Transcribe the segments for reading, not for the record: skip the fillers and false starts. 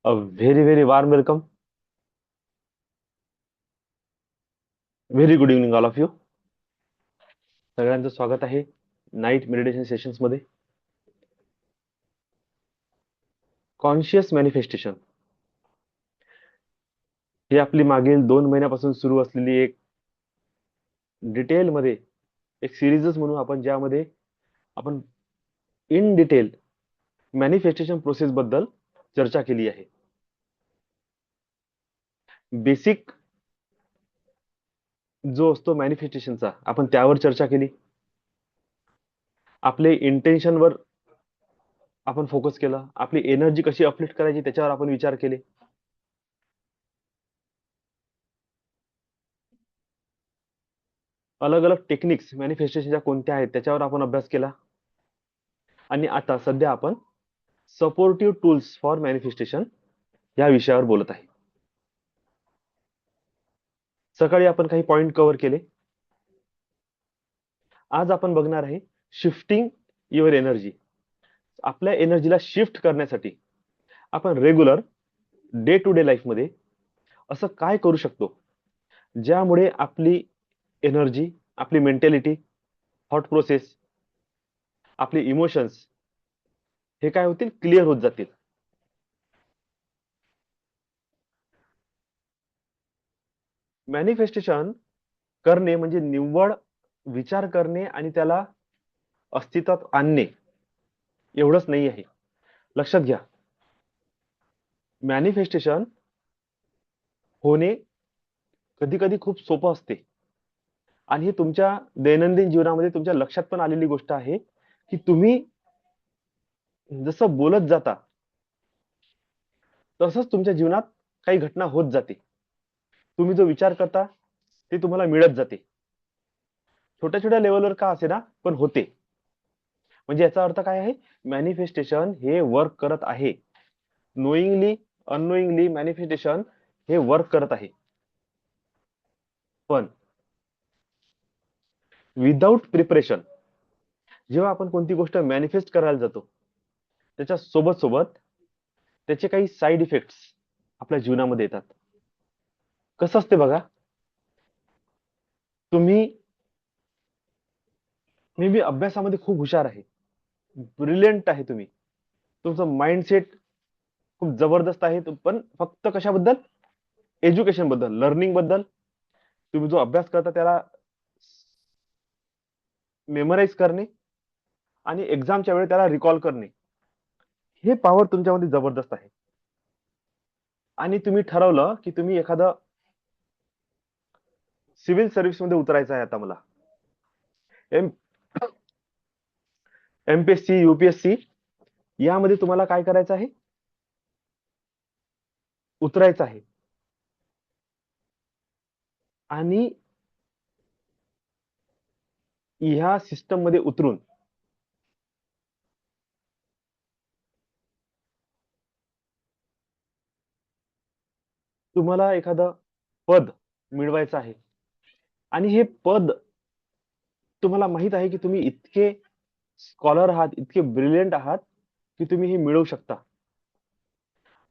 A very, very warm welcome. Very good evening, all of you. सगळ्यांचं स्वागत आहे night meditation sessions मध्ये. Conscious manifestation ही आपली मागील 2 महिन्यापासून सुरू असलेली एक डिटेल मध्ये एक सिरीजच म्हणून आपण ज्यामध्ये आपण इन डिटेल मॅनिफेस्टेशन प्रोसेस बद्दल चर्चा केली आहे. बेसिक जो असतो मॅनिफेस्टेशनचा आपण त्यावर चर्चा केली. आपले इंटेन्शनवर आपण फोकस केला. आपली एनर्जी कशी अपलिफ्ट करायची त्याच्यावर आपण विचार केले. अलग अलग टेक्निक्स मॅनिफेस्टेशनच्या कोणत्या आहेत त्याच्यावर आपण अभ्यास केला. आणि आता सध्या आपण सपोर्टिव्ह टूल्स फॉर मॅनिफेस्टेशन या विषयावर बोलत आहे. सकाळी आपण काही पॉइंट कव्हर केले. आज आपण बघणार आहे शिफ्टिंग युअर एनर्जी. आपल्या एनर्जीला शिफ्ट करण्यासाठी आपण regular day to day life मध्ये असं काय करू शकतो ज्यामुळे आपली एनर्जी, आपली मेंटॅलिटी, थॉट प्रोसेस, आपले इमोशन्स हे काय होतील, क्लिअर होत जातील. मॅनिफेस्टेशन करणे म्हणजे निव्वळ विचार करणे आणि त्याला अस्तित्वात आणणे एवढंच नाही आहे. लक्षात घ्या, मॅनिफेस्टेशन होणे कधी कधी खूप सोपं असते आणि हे तुमच्या दैनंदिन जीवनामध्ये तुमच्या लक्षात पण आलेली गोष्ट आहे की तुम्ही जसं बोलत जाता तसंच तुमच्या जीवनात काही घटना होत जाते. तुम्ही जो विचार करता ते तुम्हाला मिळत जाते. छोट्या छोट्या लेवलवर का असे ना पण होते. म्हणजे याचा अर्थ काय आहे, मॅनिफेस्टेशन हे वर्क करत आहे. नोईंगली अननोईंगली मॅनिफेस्टेशन हे वर्क करत आहे. पण विदाउट प्रिपरेशन जेव्हा आपण कोणती गोष्ट मॅनिफेस्ट करायला जातो त्याच्या सोबत सोबत त्याचे काही साईड इफेक्ट्स आपल्या जीवनामध्ये येतात. कसं असते बघा, तुम्ही मे बी अभ्यासामध्ये खूप हुशार आहे, ब्रिलियंट आहे, तुम्ही तुमचं माइंडसेट खूप जबरदस्त आहे, पण फक्त कशाबद्दल, एज्युकेशन बद्दल, लर्निंग बद्दल. तुम्ही जो अभ्यास करता त्याला मेमराईज करणे आणि एक्झामच्या वेळी त्याला रिकॉल करणे हे पॉवर तुमच्यामध्ये जबरदस्त आहे. आणि तुम्ही ठरवलं की तुम्ही एखादं सिव्हिल सर्व्हिस मध्ये उतरायचं आहे. आता मला एमपीएससी, यूपीएससी यामध्ये तुम्हाला काय करायचं आहे, उतरायचं आहे. आणि ह्या सिस्टम मध्ये उतरून तुम्हाला एखादं पद मिळवायचं आहे. आणि हे पद तुम्हाला माहित आहे की तुम्ही इतके स्कॉलर आहात, इतके ब्रिलियंट आहात की तुम्ही हे मिळवू शकता.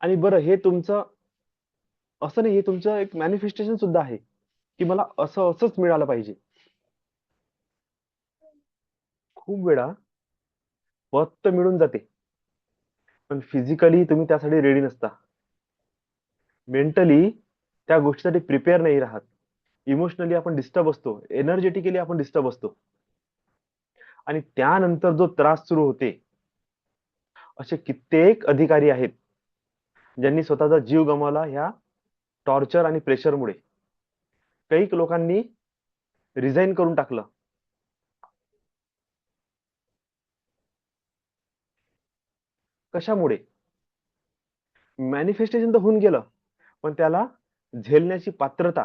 आणि बरं, हे तुमचं असं नाही, हे तुमचं एक मॅनिफेस्टेशन सुद्धा आहे की मला असं असंच मिळालं पाहिजे. खूप वेळा पद तर मिळून जाते पण फिजिकली तुम्ही त्यासाठी रेडी नसता. मेंटली त्या गोष्टीसाठी प्रिपेअर नाही राहत. इमोशनली आपण डिस्टर्ब असतो, एनर्जेटिकली आपण डिस्टर्ब असतो. आणि त्यानंतर जो त्रास सुरू होते, असे कित्येक अधिकारी आहेत ज्यांनी स्वतःचा जीव गमावला ह्या टॉर्चर आणि प्रेशरमुळे. काही लोकांनी रिझाईन करून टाकलं. कशामुळे? मॅनिफेस्टेशन तर होऊन गेलं पण त्याला झेलण्याची पात्रता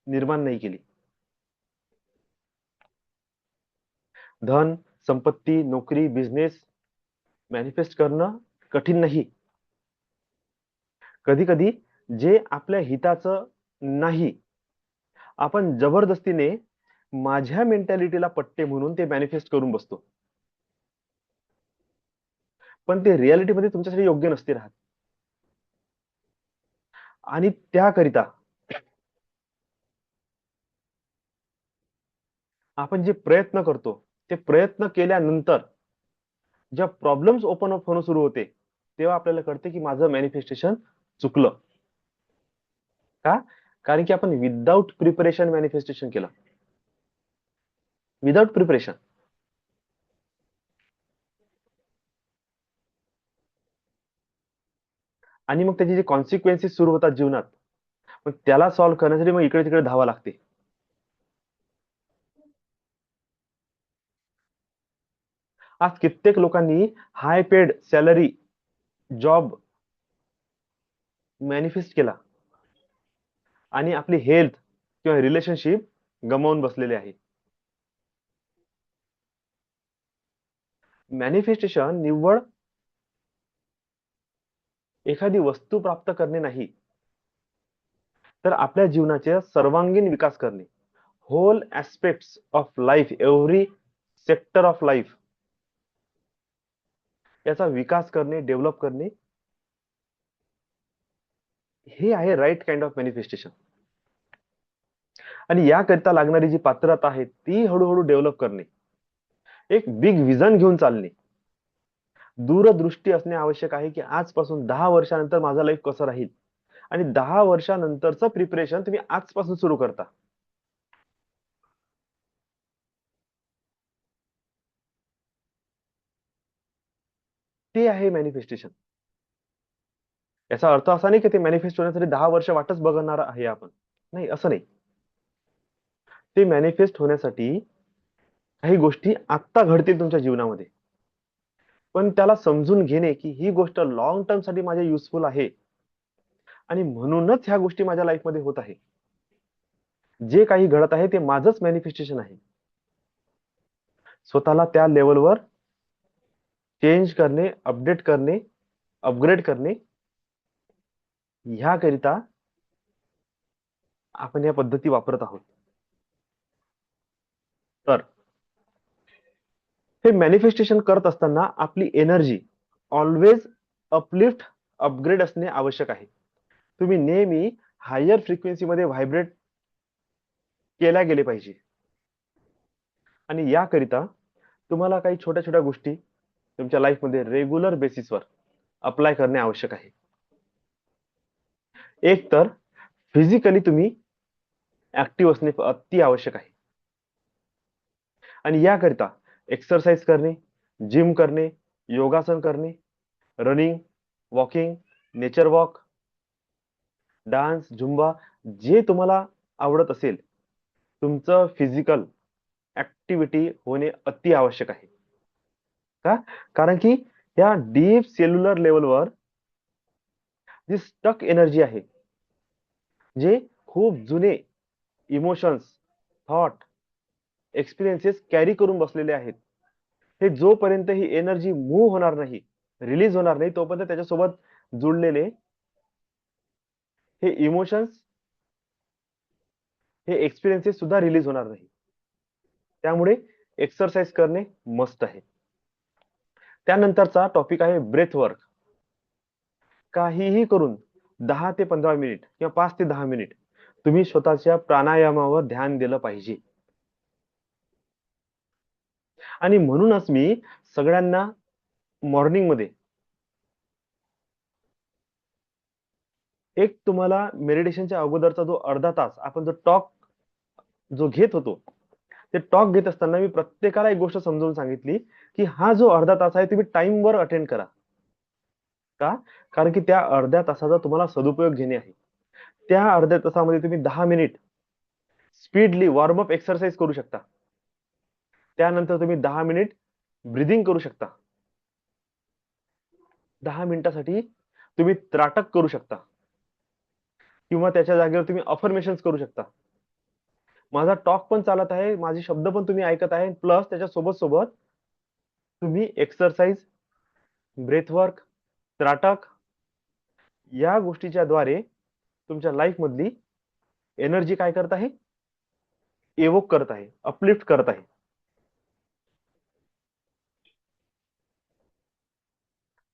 निर्माण नाही केली. धन, संपत्ती, नोकरी, बिझनेस मॅनिफेस्ट करणं कठीण नाही. कधी कधी जे आपल्या हिताचं नाही, आपण जबरदस्तीने माझ्या मेंटॅलिटीला पट्टे म्हणून ते मॅनिफेस्ट करून बसतो. पण ते रियालिटीमध्ये तुमच्यासाठी योग्य नसते राहत. आणि त्याकरिता आपण जे प्रयत्न करतो ते प्रयत्न केल्यानंतर ज्या प्रॉब्लेम्स ओपन अप होणं सुरू होते तेव्हा आपल्याला कळते की माझं मॅनिफेस्टेशन चुकलं. का? कारण की आपण विदाउट प्रिपरेशन मॅनिफेस्टेशन केलं. Without preparation. आणि मग त्याचे जे कॉन्सिक्वेन्सेस सुरू होतात जीवनात, मग त्याला सॉल्व्ह करण्यासाठी मग इकडे तिकडे धावा लागते. आज कित्येक लोकांनी हाय पेड सॅलरी जॉब मॅनिफेस्ट केला आणि आपली हेल्थ किंवा रिलेशनशिप गमावून बसलेले आहे. मॅनिफेस्टेशन निव्वळ एखादी वस्तू प्राप्त करणे नाही, तर आपल्या जीवनाचे सर्वांगीण विकास करणे. Whole aspects of life, every sector of life याचा विकास करणे, डेव्हलप करणे, हे आहे राईट काइंड ऑफ मॅनिफेस्टेशन. आणि याकरिता लागणारी जी पात्रता आहे ती हळूहळू डेव्हलप करणे, एक बिग विजन घेऊन चालणे, दूरदृष्टी असणे आवश्यक आहे की आजपासून 10 वर्षानंतर माझं लाईफ कसं राहील आणि 10 वर्षानंतरचं प्रिपरेशन तुम्ही आजपासून सुरू करता. ते आहे मॅनिफेस्टेशन. याचा अर्थ असा नाही की ते मॅनिफेस्ट होण्यासाठी 10 वर्ष वाटच बघणार आहे आपण. नाही, असं नाही. ते मॅनिफेस्ट होण्यासाठी काही गोष्टी आत्ता घडतील तुमच्या जीवनामध्ये, पण त्याला समजून घेणे की ही गोष्ट लॉंग टर्म साठी माझ्या युजफुल आहे आणि म्हणूनच ह्या गोष्टी माझ्या लाईफमध्ये होत आहे. जे काही घडत आहे ते माझंच मॅनिफेस्टेशन आहे. स्वतःला त्या लेवलवर चेंज करणे, अपडेट करणे, अपग्रेड करणे, ह्याकरिता आपण या पद्धती वापरत आहोत. तर हे मॅनिफेस्टेशन करत असताना आपली एनर्जी ऑलवेज अपलिफ्ट, अपग्रेड असणे आवश्यक आहे. तुम्ही नेहमी हायर फ्रिक्वेन्सी मध्ये व्हायब्रेट केल्या गेले पाहिजे. आणि याकरिता तुम्हाला काही छोट्या छोट्या गोष्टी तुमच्या लाईफमध्ये रेग्युलर बेसिसवर अप्लाय करणे आवश्यक आहे. एक तर फिजिकली तुम्ही ऍक्टिव्ह असणे अति आवश्यक आहे. आणि याकरिता एक्सरसाइज करणे, जिम करणे, योगासन करणे, running, walking, nature walk, dance, Zumba, जे तुम्हाला आवडत असेल, तुमचं फिजिकल ऍक्टिव्हिटी होणे अति आवश्यक आहे. का? कारण की या डीप सेल्युलर लेवलवर जी स्टक एनर्जी आहे, जे खूप जुने इमोशन्स, थॉट, एक्सपिरियन्सेस कॅरी करून बसलेले आहेत, हे जोपर्यंत ही एनर्जी मूव्ह होणार नाही, रिलीज होणार नाही, तोपर्यंत त्याच्यासोबत जुळलेले हे इमोशन्स, हे एक्सपिरियन्सेस सुद्धा रिलीज होणार नाही. त्यामुळे एक्सरसाइज करणे मस्ट आहे. त्यानंतरचा टॉपिक आहे ब्रेथ वर्क. काहीही करून 10 ते 15 मिनिट किंवा 5 ते 10 मिनिट तुम्ही स्वतःच्या प्राणायामावर ध्यान दिलं पाहिजे. आणि म्हणूनच मी सगळ्यांना मॉर्निंग मध्ये एक तुम्हाला मेडिटेशनच्या अगोदरचा जो अर्धा तास आपण जो टॉक जो घेत होतो, ते टॉक घेत असताना मी प्रत्येकाला एक गोष्ट समजावून सांगितली की हा जो अर्धा तास आहे तुम्ही टाइमवर अटेंड करा. का? कारण की त्या अर्ध्या तासाचा तुम्हाला सदुपयोग घेणे आहे. त्या अर्ध्या तासामध्ये तुम्ही 10 मिनिट स्पीडली वॉर्मअप एक्सरसाइज करू शकता. त्यानंतर तुम्ही 10 मिनिट ब्रिदिंग करू शकता. 10 मिनिटासाठी तुम्ही त्राटक करू शकता किंवा त्याच्या जागेवर तुम्ही अफर्मेशन करू शकता. माझा टॉक पण चालत आहे, माझे शब्द पण तुम्ही ऐकत आहे, प्लस त्याच्या सोबत सोबत तुम्ही एक्सरसाइज, ब्रेथवर्क, त्राटक या गोष्टीच्या द्वारे तुमच्या लाईफ मधली एनर्जी काय करत आहे, एवोक करत आहे, अपलिफ्ट करत आहे.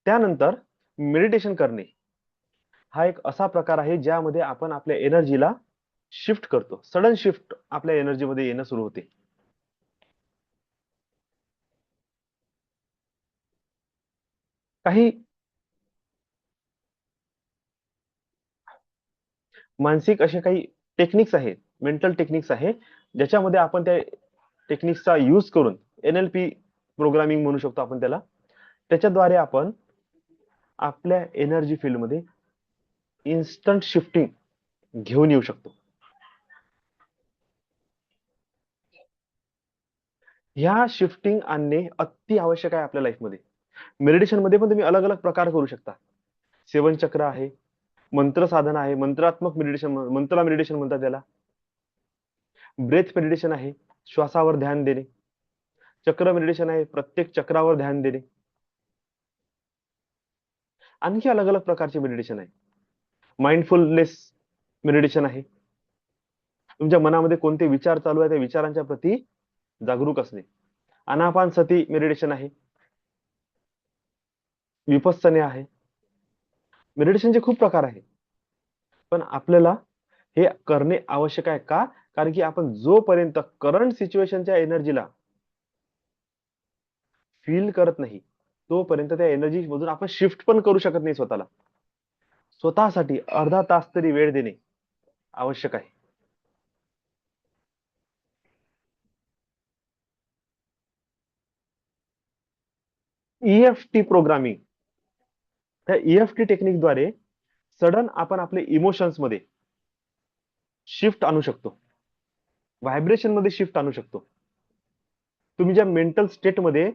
त्यानंतर मेडिटेशन करणे. हा एक असा प्रकार आहे ज्यामध्ये आपण आपल्या एनर्जीला शिफ्ट करतो. सडन शिफ्ट आपल्या एनर्जीमध्ये येणं सुरू होते. काही मानसिक असे काही टेक्निक्स आहेत, मेंटल टेक्निक्स आहे, ज्याच्यामध्ये आपण त्या टेक्निक्सचा यूज करून NLP प्रोग्रामिंग म्हणू शकतो आपण त्याला. त्याच्याद्वारे आपण आपल्या एनर्जी फील्डमध्ये इन्स्टंट शिफ्टिंग घेऊन येऊ शकतो. ह्या शिफ्टिंग आणणे अति आवश्यक आहे आपल्या लाईफमध्ये. मेडिटेशन मध्ये पण तुम्ही अलग अलग प्रकार करू शकता. सेवन चक्र आहे, मंत्र साधना आहे, मंत्रात्मक मेडिटेशन, मंत्र मेडिटेशन म्हणतात त्याला. ब्रेथ मेडिटेशन आहे, श्वासावर ध्यान देणे. चक्र मेडिटेशन आहे, प्रत्येक चक्रावर ध्यान देणे. आणखी अलग अलग प्रकारचे मेडिटेशन आहे. माइंडफुलनेस मेडिटेशन आहे. तुमच्या मनामध्ये कोणते विचार चालू आहे त्या विचारांच्या प्रती जागरूक असणे. आनापान सती मेडिटेशन आहे. विपස්සने आहे. मेडिटेशनचे खूप प्रकार आहे, पण आपल्याला हे करणे आवश्यक आहे. का? कारण की आपण जोपर्यंत करंट सिच्युएशनच्या एनर्जीला फील करत नाही, तोपर्यंत त्या एनर्जी मधून आपण शिफ्ट पण करू शकत नाही स्वतःला. स्वतःसाठी अर्धा तास तरी वेळ देणे आवश्यक आहे. EFT प्रोग्रामिंग, त्या EFT टेक्निकद्वारे सडन आपण आपले इमोशन्स मध्ये शिफ्ट आणू शकतो, व्हायब्रेशन मध्ये शिफ्ट आणू शकतो. तुम्ही ज्या मेंटल स्टेट मध्ये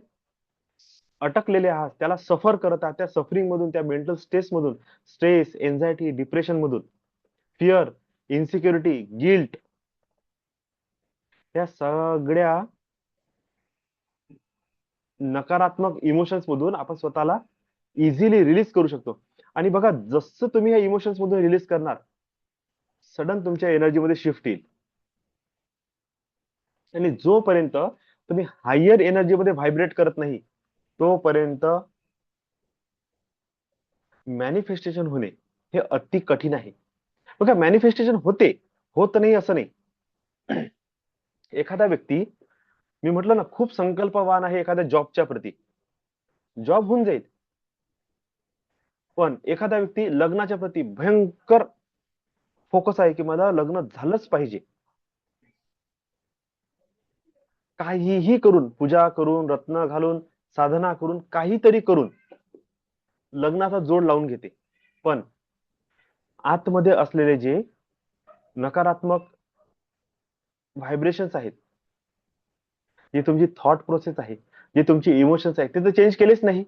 अटकलेले आहात, त्याला सफर करत आहात, त्या सफरिंग मधून, त्या मेंटल स्ट्रेस मधून, स्ट्रेस, एन्झायटी, डिप्रेशन मधून, फिअर, इन्सिक्युरिटी, गिल्ट, या सगळ्या नकारात्मक इमोशन्स मधून आपण स्वतःला इझिली रिलीज करू शकतो. आणि बघा, जसं तुम्ही या इमोशन्स मधून रिलीज करणार, सडन तुमच्या एनर्जी मध्ये शिफ्ट येईल. आणि जोपर्यंत तुम्ही हायर एनर्जी मध्ये व्हायब्रेट करत नाही, तोपर्यंत मॅनिफेस्टेशन होणे हे अति कठीण आहे. बघा, मॅनिफेस्टेशन होते, होत नाही असं नाही. एखादा व्यक्ती, मी म्हटलं ना, खूप संकल्पवान आहे एखाद्या जॉबच्या प्रती, जॉब होऊन जाईल. पण एखादा व्यक्ती लग्नाच्या प्रती भयंकर फोकस आहे की मला लग्न झालंच पाहिजे. काहीही करून, पूजा करून, रत्न घालून, साधना करून, काहीतरी करून लग्नाचा जोड लावून घेते. पण आतमध्ये असलेले जे नकारात्मक व्हायब्रेशन्स आहेत, जी तुमची थॉट प्रोसेस आहे, जे तुमची इमोशन्स आहेत, ते तर चेंज केलेच नाही.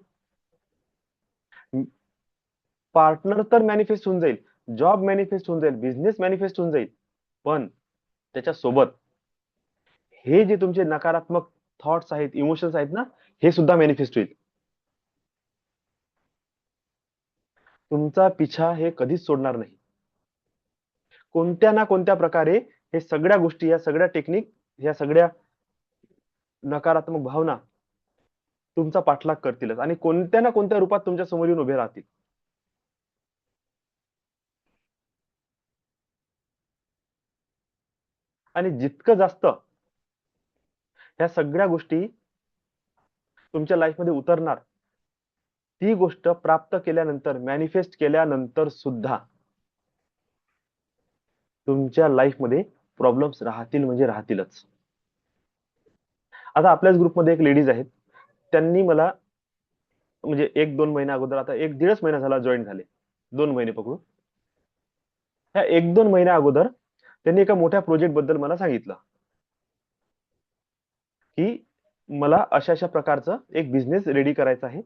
पार्टनर तर मॅनिफेस्ट होऊन जाईल, जॉब मॅनिफेस्ट होऊन जाईल, बिझनेस मॅनिफेस्ट होऊन जाईल, पण त्याच्यासोबत हे जे तुमचे नकारात्मक थॉट्स आहेत, इमोशन्स आहेत ना, हे सुद्धा मॅनिफेस्ट होईल. तुमचा पिछा हे कधीच सोडणार नाही. कोणत्या ना कोणत्या प्रकारे हे सगळ्या गोष्टी, या सगळ्या टेक्निक, या सगळ्या नकारात्मक भावना तुमचा पाठलाग करतीलच आणि कोणत्या ना कोणत्या रूपात तुमच्या समोर येऊन उभे राहतील. आणि जितकं जास्त ह्या सगळ्या गोष्टी तुमच्या लाईफमध्ये उतरणार, ती गोष्ट प्राप्त केल्यानंतर, मॅनिफेस्ट केल्यानंतर सुद्धा तुमच्या लाईफमध्ये प्रॉब्लेम्स राहतील म्हणजे राहतीलच. आता आपल्याच ग्रुपमध्ये एक लेडीज आहेत, त्यांनी मला म्हणजे 1-2 महिन्या अगोदर, आता 1-1.5 महिना झाला जॉईन झाले, 2 महिने पकडू. ह्या 1-2 महिन्या अगोदर त्यांनी एका मोठ्या प्रोजेक्ट बद्दल मला सांगितलं, की मला अशा अशा प्रकारचं एक बिझनेस रेडी करायचा आहे.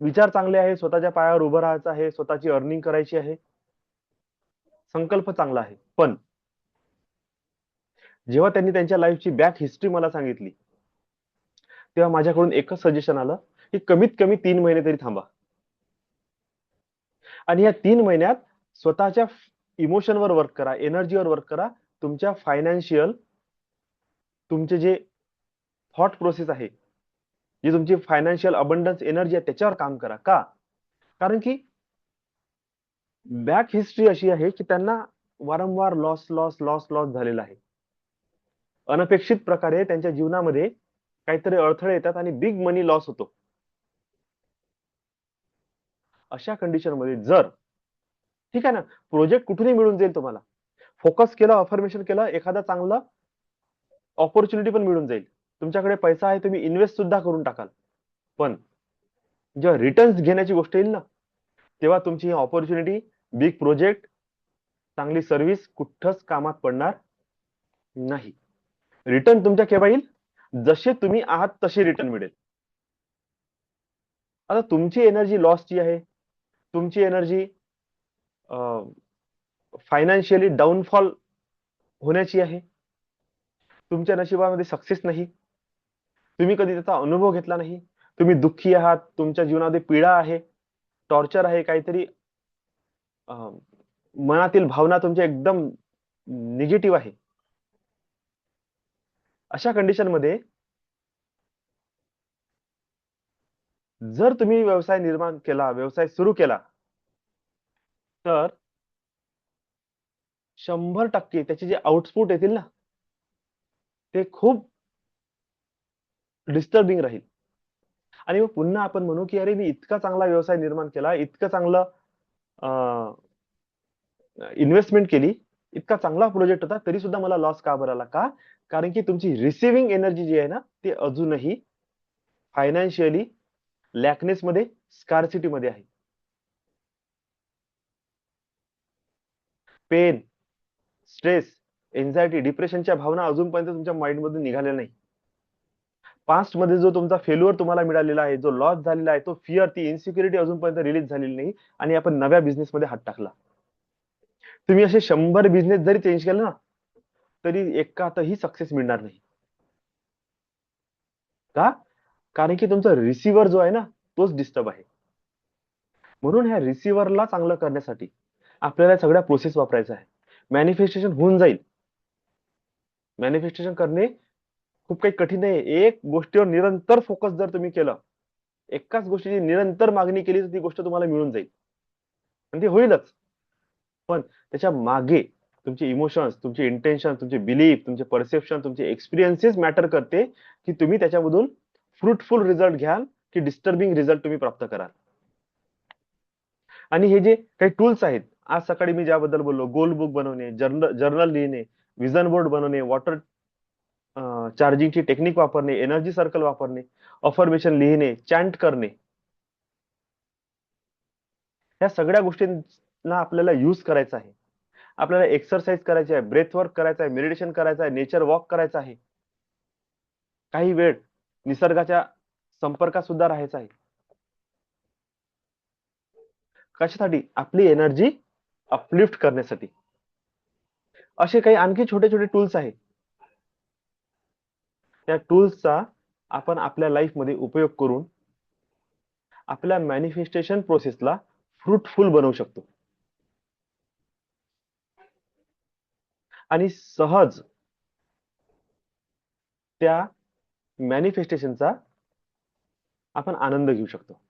विचार चांगले आहे, स्वतःच्या पायावर उभं राहायचं आहे, स्वतःची अर्निंग करायची आहे, संकल्प चांगला आहे. पण जेव्हा त्यांनी त्यांच्या लाईफची बॅक हिस्ट्री मला सांगितली, तेव्हा माझ्याकडून एकच सजेशन आलं, की कमीत कमी 3 महिने तरी थांबा आणि या 3 महिन्यात स्वतःच्या इमोशनवर वर्क करा, एनर्जीवर वर्क करा, तुमच्या फायनान्शियल, तुमचे जे थॉट प्रोसेस आहे, जी तुमची फायनान्शियल अबंडन्स एनर्जी आहे, त्याच्यावर काम करा. का? कारण की बॅक हिस्ट्री अशी आहे की त्यांना वारंवार लॉस लॉस लॉस लॉस झालेला आहे. अनपेक्षित प्रकारे त्यांच्या जीवनामध्ये काहीतरी अडथळे येतात आणि बिग मनी लॉस होतो. अशा कंडिशन मध्ये जर ठीक आहे ना, प्रोजेक्ट कुठूनही मिळून जाईल तुम्हाला. फोकस केलं, अफर्मेशन केलं, एखादा चांगला ऑपॉर्च्युनिटी पण मिळून जाईल. तुमच्याकडे पैसा आहे, तुम्ही इन्व्हेस्ट सुद्धा करून टाकाल. पण जेव्हा रिटर्न्स घेण्याची गोष्ट येईल ना, तेव्हा तुमची ही ऑपॉर्च्युनिटी, बिग प्रोजेक्ट, चांगली सर्व्हिस कुठंच कामात पडणार नाही. रिटर्न तुमच्या केव्हा येईल? जसे तुम्ही आहात तसे रिटर्न मिळेल. आता तुमची एनर्जी लॉसची आहे, तुमची एनर्जी फायनान्शियली डाऊनफॉल होण्याची आहे, तुमच्या नशिबामध्ये सक्सेस नाही, तुम्ही कधी त्याचा अनुभव घेतला नाही, तुम्ही दुःखी आहात, तुमच्या जीवनामध्ये पीडा आहे, टॉर्चर आहे, काहीतरी मनातील भावना तुमच्या एकदम निगेटिव्ह आहे. अशा कंडिशन मध्ये जर तुम्ही व्यवसाय निर्माण केला, व्यवसाय सुरू केला, तर 100% त्याचे जे आउटपुट येतील ना, ते खूप डिस्टर्बिंग राहील. आणि मग पुन्हा आपण म्हणू की अरे, मी इतका चांगला व्यवसाय निर्माण केला, इतकं चांगलं इन्व्हेस्टमेंट केली, इतका चांगला प्रोजेक्ट होता, तरी सुद्धा मला लॉस का बरं आला? का? कारण की तुमची रिसिव्हिंग एनर्जी जी आहे ना, ती अजूनही फायनान्शियली लॅकनेस मध्ये, स्कार्सिटी मध्ये आहे. पेन, स्ट्रेस, एन्झायटी, डिप्रेशनच्या भावना अजूनपर्यंत तुमच्या माइंड मधून निघालेल्या नाही. पास्ट मध्ये जो तुमचा फेल्युअर तुम्हाला मिळालेला आहे, जो लॉस झालेला आहे, तो फिअर, ती इन्सिक्युरिटी अजूनपर्यंत रिलीज झालेली नाही आणि आपण नव्या बिझनेस मध्ये हात टाकला. तुम्ही असे 100 बिझनेस जरी चेंज केले ना, तरी एकातही सक्सेस मिळणार नाही. का? कारण की तुमचा रिसिव्हर जो आहे ना, तोच डिस्टर्ब आहे. म्हणून ह्या रिसिव्हरला चांगलं करण्यासाठी आपल्याला सगळ्या प्रोसेस वापरायचा आहे. मॅनिफेस्टेशन होऊन जाईल. मॅनिफेस्टेशन करणे खूप काही कठीण नाही. एक गोष्टीवर निरंतर फोकस जर तुम्ही केलं, एकाच गोष्टीची निरंतर मागणी केली, तर ती गोष्ट तुम्हाला मिळून जाईल आणि ती होईलच. पण त्याच्या मागे तुमचे इमोशन्स, तुमचे इंटेन्शन, तुमचे बिलीफ, तुमचे परसेप्शन, तुमचे एक्सपिरियन्सेस मॅटर करते की तुम्ही त्याच्यामधून फ्रुटफुल रिझल्ट घ्याल की डिस्टर्बिंग रिझल्ट तुम्ही प्राप्त कराल. आणि हे जे काही टूल्स आहेत, आज सकाळी मी ज्याबद्दल बोललो, गोल बुक बनवणे, जर्नल लिहिणे, विजन बोर्ड बनवणे, वॉटर चार्जिंगची टेक्निक वापरणे, एनर्जी सर्कल वापरणे, अफर्मेशन लिहिणे, चॅन्ट करणे, ह्या सगळ्या गोष्टींना आपल्याला यूज करायचा आहे. आपल्याला एक्सरसाइज करायची आहे, ब्रेथ वर्क करायचा आहे, मेडिटेशन करायचं आहे, नेचर वॉक करायचा आहे, काही वेळ निसर्गाच्या संपर्कात सुद्धा राहायचं आहे. कशासाठी? आपली एनर्जी अपलिफ्ट करण्यासाठी. असे काही आणखी छोटे छोटे टूल्स आहेत. त्या टूल्सचा आपण आपल्या लाईफ मध्ये उपयोग करून आपल्या मॅनिफेस्टेशन प्रोसेसला फ्रुटफुल बनवू शकतो आणि सहज त्या मॅनिफेस्टेशनचा आपण आनंद घेऊ शकतो.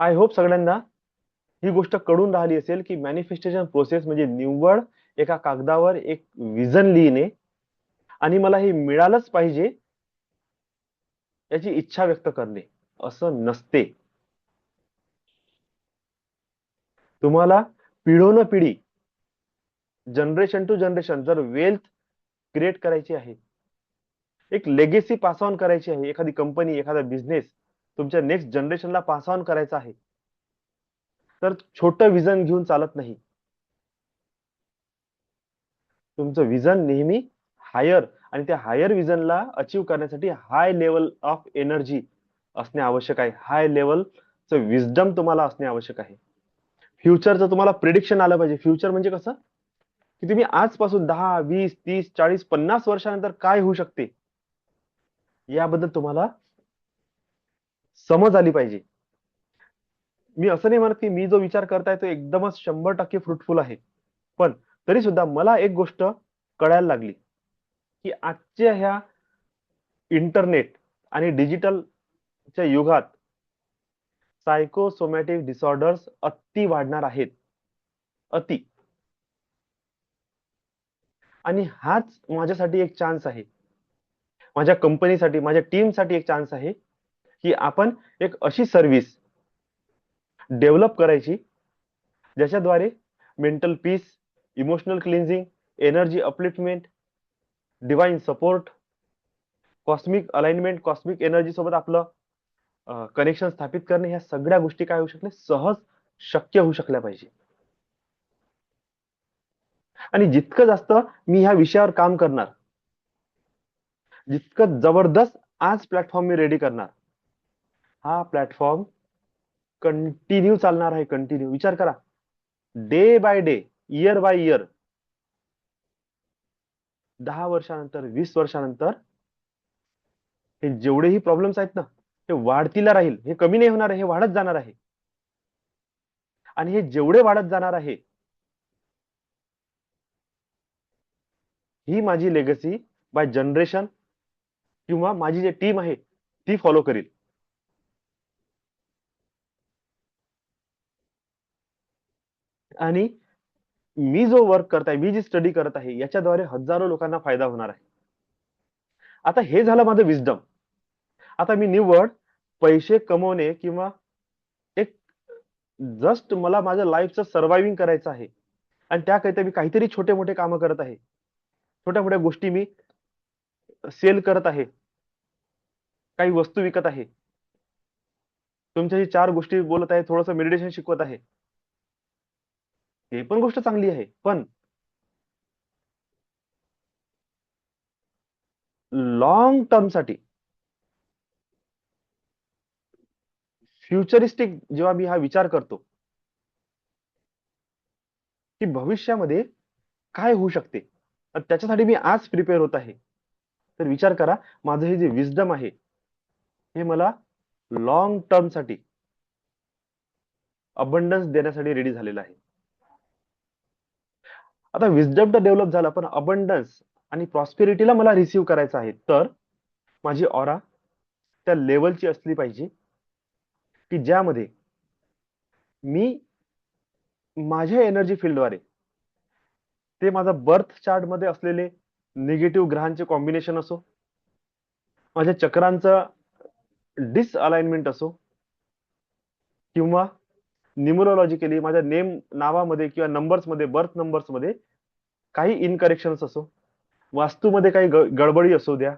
आय होप सगळ्यांना ही गोष्ट कळून राहिली असेल की मॅनिफेस्टेशन प्रोसेस म्हणजे निव्वळ एका कागदावर एक विजन लिहिणे आणि मला हे मिळालंच पाहिजे याची इच्छा व्यक्त करणे असं नसते. तुम्हाला पिढोनपिढी, जनरेशन टू जनरेशन जर वेल्थ क्रिएट करायची आहे, एक लेगेसी पास ऑन करायची आहे, एखादी कंपनी, एखादा बिझनेस तुमच्या नेक्स्ट जनरेशनला पास ऑन करायचा आहे, तर छोटं विजन घेऊन चालत नाही. तुमचं विजन नेहमी हायर, आणि त्या हायर विजनला अचीव करण्यासाठी हाय लेवल ऑफ एनर्जी असणे आवश्यक आहे. हाय लेवलचं विजडम तुम्हाला असणे आवश्यक आहे. फ्युचरचं तुम्हाला प्रिडिक्शन आलं पाहिजे. फ्युचर म्हणजे कसं, की तुम्ही आजपासून 10, 20, 30, 40, 50 वर्षानंतर काय होऊ शकते याबद्दल तुम्हाला समज आली पाहिजे. मी असं नाही म्हणत की मी जो विचार करताय तो एकदमच 100% फ्रुटफुल आहे. पण तरी सुद्धा मला एक गोष्ट कळायला लागली की आजच्या ह्या इंटरनेट आणि डिजिटलच्या युगात सायकोसोमॅटिक डिसऑर्डर्स अति वाढणार आहेत. अति. आणि हाच माझ्यासाठी एक चान्स आहे, माझ्या कंपनीसाठी, माझ्या टीमसाठी एक चान्स आहे, की आपण एक अशी सर्व्हिस डेव्हलप करायची ज्याच्याद्वारे mental peace, emotional cleansing, energy upliftment, divine support, cosmic alignment, cosmic energy सोबत आपलं कनेक्शन स्थापित करणे, ह्या सगळ्या गोष्टी काय होऊ शकल्या, सहज शक्य होऊ शकल्या पाहिजे. आणि जितकं जास्त मी ह्या विषयावर काम करणार, जितकं जबरदस्त आज प्लॅटफॉर्म मी रेडी करणार, हा प्लॅटफॉर्म कंटिन्यू चालणार आहे. कंटिन्यू विचार करा, day by day, year by year, 10 वर्षानंतर, 20 वर्षानंतर हे जेवढेही प्रॉब्लेम्स आहेत ना, ते वाढतीला राहील. हे कमी नाही होणार आहे, हे वाढत जाणार आहे. आणि हे जेवढे वाढत जाणार आहे, ही माझी लेगसी बाय जनरेशन किंवा माझी जी टीम आहे ती फॉलो करील. आणि मी जो वर्क करत आहे, मी जी स्टडी करत आहे, याच्याद्वारे हजारो लोकांना फायदा होणार आहे. आता हे झालं माझं विजडम. आता मी निव्वळ पैसे कमवणे किंवा एक जस्ट मला माझ्या लाईफचं सर्व्हायव्हिंग करायचं आहे, आणि त्याकरिता मी काहीतरी छोटे मोठे कामं करत आहे, छोट्या मोठ्या गोष्टी मी सेल करत आहे, काही वस्तू विकत आहे, तुमच्याशी 4 गोष्टी बोलत आहे, थोडंसं मेडिटेशन शिकवत आहे, हे पण गोष्ट चांगली आहे. पण लॉंग टर्म साठी, फ्युचरिस्टिक जेव्हा मी हा विचार करतो की भविष्यामध्ये काय होऊ शकते, त्याच्यासाठी मी आज प्रिपेअर होत आहे, तर विचार करा, माझं हे जे विजडम आहे हे मला लॉंग टर्म साठी अबंडन्स देण्यासाठी रेडी झालेलं आहे. आता विजडम तर डेव्हलप झाला, पण अबंडन्स आणि प्रॉस्पेरिटीला मला रिसीव्ह करायचं आहे, तर माझी ऑरा त्या लेवलची असली पाहिजे की ज्यामध्ये मी माझ्या एनर्जी फील्डद्वारे, ते माझा बर्थ चार्ट मध्ये असलेले निगेटिव्ह ग्रहांचे कॉम्बिनेशन असो, माझ्या चक्रांचं डिसअलाइनमेंट असो, किंवा न्यूमरोलॉजिकली माझ्या नावामध्ये किंवा नंबर्स मध्ये, बर्थ नंबर्स मध्ये काही इनकरेक्शन्स असो, वास्तूमध्ये काही गडबडी असू द्या,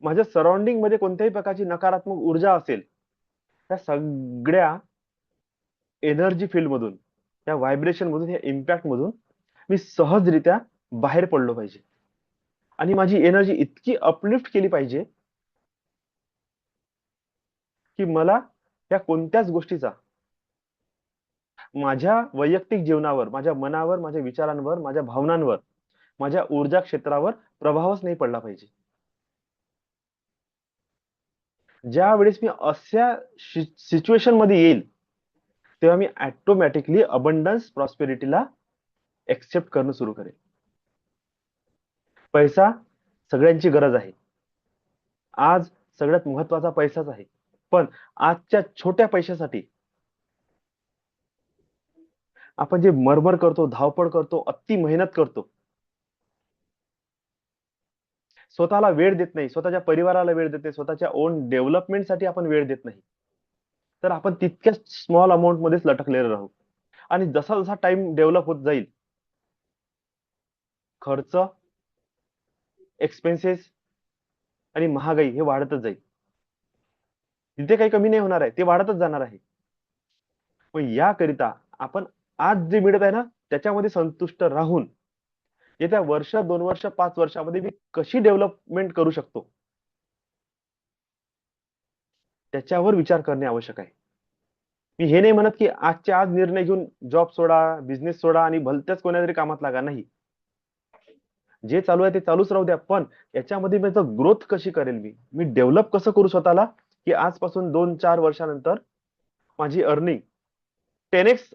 माझ्या सराउंडिंग मध्ये कोणत्याही प्रकारची नकारात्मक ऊर्जा असेल, त्या सगळ्या एनर्जी फील्ड मधून, त्या व्हायब्रेशन मधून, या इम्पॅक्ट मधून मी सहजरित्या बाहेर पडलो पाहिजे. आणि माझी एनर्जी इतकी अपलिफ्ट केली पाहिजे की मला त्या कोणत्याच गोष्टीचा माझ्या वैयक्तिक जीवनावर, माझ्या मनावर, माझ्या विचारांवर, माझ्या भावनांवर, माझ्या ऊर्जा क्षेत्रावर प्रभावच नाही पडला पाहिजे. ज्या वेळेस मी अशा सिच्युएशन मध्ये येईल, तेव्हा मी ऑटोमॅटिकली अबंडन्स, प्रॉस्पेरिटीला एक्सेप्ट करणं सुरू करेल. पैसा सगळ्यांची गरज आहे, आज सगळ्यात महत्वाचा पैसाच आहे. पण आजच्या छोट्या पैशासाठी आपण जे मरमर करतो, धावपळ करतो, अति मेहनत करतो, स्वतःला वेळ देत नाही, स्वतःच्या परिवाराला वेळ देत नाही, स्वतःच्या ओन डेव्हलपमेंटसाठी आपण वेळ देत नाही, तर आपण तितक्याच स्मॉल अमाऊंट मध्येच लटकलेले राहू. आणि जसा जसा टाइम डेव्हलप होत जाईल, खर्च, एक्सपेन्सेस आणि महागाई हे वाढतच जाईल. तिथे काही कमी नाही होणार आहे, ते वाढतच जाणार आहे. मग याकरिता आपण आज जे मिळत आहे ना, त्याच्यामध्ये संतुष्ट राहून येत्या वर्ष, 2 वर्ष, 5 वर्षामध्ये मी कशी डेव्हलपमेंट करू शकतो, त्याच्यावर विचार करणे आवश्यक आहे. मी हे नाही म्हणत की आजच्या आज निर्णय घेऊन जॉब सोडा, बिझनेस सोडा आणि भलत्याच कोणत्या तरी कामात लागा. नाही, जे चालू आहे ते चालूच राहू द्या, पण याच्यामध्ये माझं ग्रोथ कशी करेल, मी डेव्हलप कसं करू स्वतःला, की आजपासून 2-4 वर्षानंतर माझी अर्निंग 10x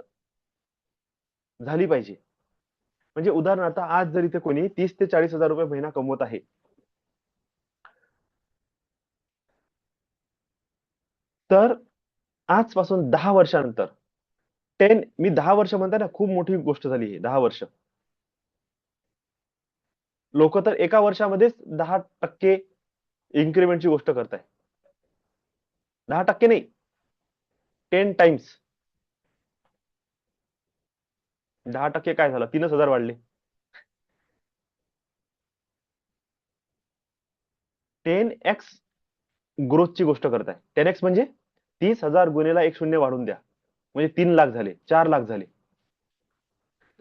झाली पाहिजे. म्हणजे उदाहरणार्थ, आज जर इथे कोणी 30,000 ते 40,000 रुपये महिना कमवत आहे, 30,000 ते 40,000 रुपये महिना कमवत आहे, 30,000 ते 40,000 रुपये महिना कमवत आहे, 30,000 ते 40,000 रुपये महिना कमवत आहे, 30,000 ते 40,000 रुपये महिना कमवत आहे, 30,000 ते 40,000 रुपये महिना कमवत आहे, तर आजपासून 10 वर्षानंतर, मी 10 वर्ष म्हणता ना, खूप मोठी गोष्ट झाली ही 10 वर्ष. लोक तर एका वर्षामध्येच 10% इन्क्रीमेंटची गोष्ट करताय. 10% नाही, 10 टाइम्स. 10% काय झालं, 3,000 वाढले. 10x ग्रोथची गोष्ट करताय. 10x म्हणजे 30,000 गुणेला एक शून्य वाढून द्या, म्हणजे 3 लाख झाले, 4 लाख झाले.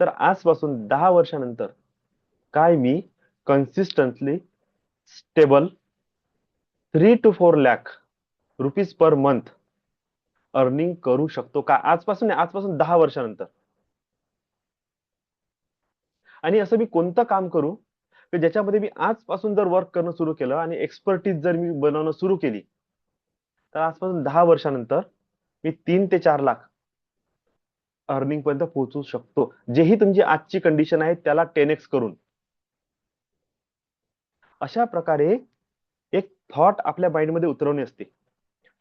तर आजपासून 10 वर्षानंतर काय मी consistently stable 3 to 4 lakh rupees per month earning करू शकतो का? आजपासून नाही, आजपासून 10 वर्षानंतर. आणि असं मी कोणतं काम करू की ज्याच्यामध्ये मी आजपासून जर वर्क करणं सुरू केलं आणि एक्सपर्टीज जर मी बनवणं सुरू केली, तर आजपासून 10 वर्षानंतर मी 3 ते 4 लाख अर्निंग पर्यंत पोहोचू शकतो. जेही तुमची आजची कंडिशन आहे त्याला 10x करून. अशा प्रकारे एक थॉट आपल्या माइंडमध्ये उतरवणे असते,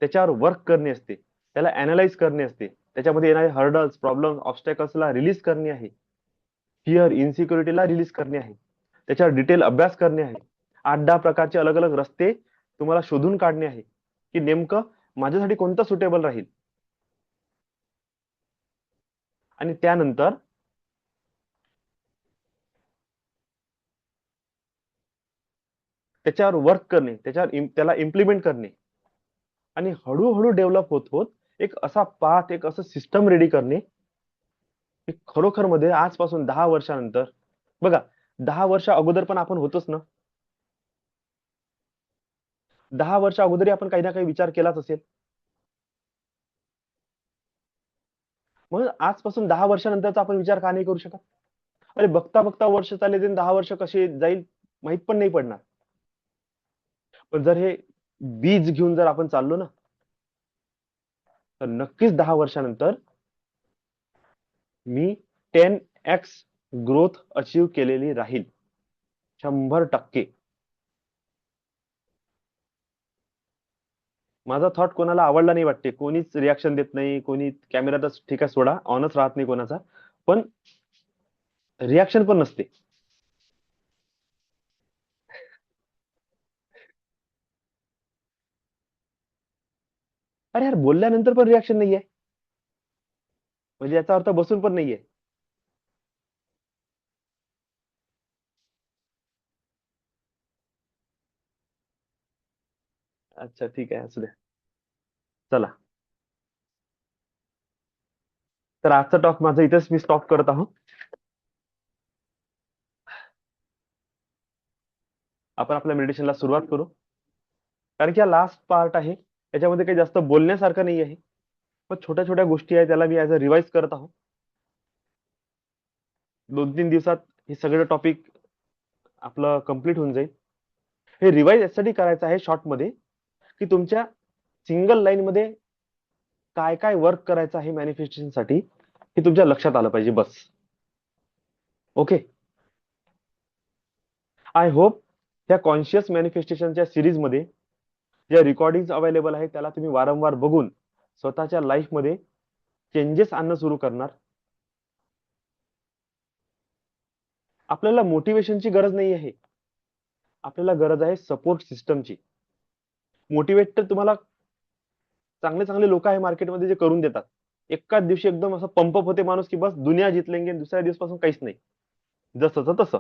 त्याच्यावर वर्क करणे असते, त्याला अनालाइज करणे असते, त्याच्यामध्ये येणारे हर्डल्स, प्रॉब्लेम, ऑब्स्टॅकल्सला रिलीज करणे आहे, फिअर, इन्सिक्युरिटीला रिलीज करणे आहे, त्याच्यावर डिटेल अभ्यास करणे आहे, 8-10 प्रकारचे अलग अलग रस्ते तुम्हाला शोधून काढणे आहे की नेमकं माझ्यासाठी कोणतं सुटेबल राहील. आणि त्यानंतर त्याच्यावर वर्क करणे, त्याला इम्प्लिमेंट करणे आणि हळूहळू डेव्हलप होत होत एक असा पाथ, एक असं सिस्टम रेडी करणे की खरोखर मध्ये आजपासून 10 वर्षानंतर, बघा, 10 वर्ष अगोदर पण आपण होतोच ना. 10 वर्ष अगोदरही आपण काही ना काही विचार केलाच असेल. मग आजपासून 10 वर्षानंतरचा आपण विचार का नाही करू शकत? अरे बघता बघता वर्ष चालले जाईल, 10 वर्ष कसे जाईल माहित पण नाही पडणार. पण जर हे बीज घेऊन जर आपण चाललो ना, तर नक्कीच 10 वर्षानंतर मी 10x ग्रोथ अचीव केलेली राहील, 100%. माझा थॉट कोणाला आवडला नाही वाटते, कोणीच रिॲक्शन देत नाही, कोणी कॅमेरा तर ठीक आहे सोडा, ऑनच राहत नाही कोणाचा, पण रिॲक्शन पण नसते. अरे यार, बोलल्यानंतर पण रिॲक्शन नाहीये, म्हणजे याचा अर्थ बसून पण नाहीये. अच्छा ठीक आहे, असू द्या. चला, तर आजचा टॉक माझा इथेच मी स्टॉप करत आहोत. आपण आपल्या मेडिटेशनला सुरुवात करू, कारण की हा लास्ट पार्ट आहे, याच्यामध्ये काही जास्त बोलण्यासारखं नाही आहे, पण छोट्या छोट्या गोष्टी आहेत, त्याला मी ऍज अ रिवाइज करत आहोत. 2-3 दिवसात हे सगळं टॉपिक आपलं कम्प्लीट होऊन जाईल. हे रिवाइज यासाठी करायचं आहे शॉर्ट मध्ये, की तुमच्या सिंगल लाईन मध्ये काय काय वर्क करायचं आहे मॅनिफेस्टेशन साठी, हे तुमच्या लक्षात आलं पाहिजे, बस. ओके. आय होप त्या कॉन्शियस मॅनिफेस्टेशनच्या सिरीज मध्ये ज्या रेकॉर्डिंग अवेलेबल आहे त्याला तुम्ही वारंवार बघून स्वतःच्या लाईफ मध्ये चेंजेस आणणं सुरू करणार. आपल्याला मोटिवेशनची गरज नाही आहे, आपल्याला गरज आहे सपोर्ट सिस्टमची. मोटिवेट तर तुम्हाला चांगले चांगले लोक आहे मार्केटमध्ये जे करून देतात. एकाच दिवशी एकदम असं पंपअप होते माणूस की बस दुनिया जितलेंगे, दुसऱ्या दिवसापासून काहीच नाही, जसंच तसं.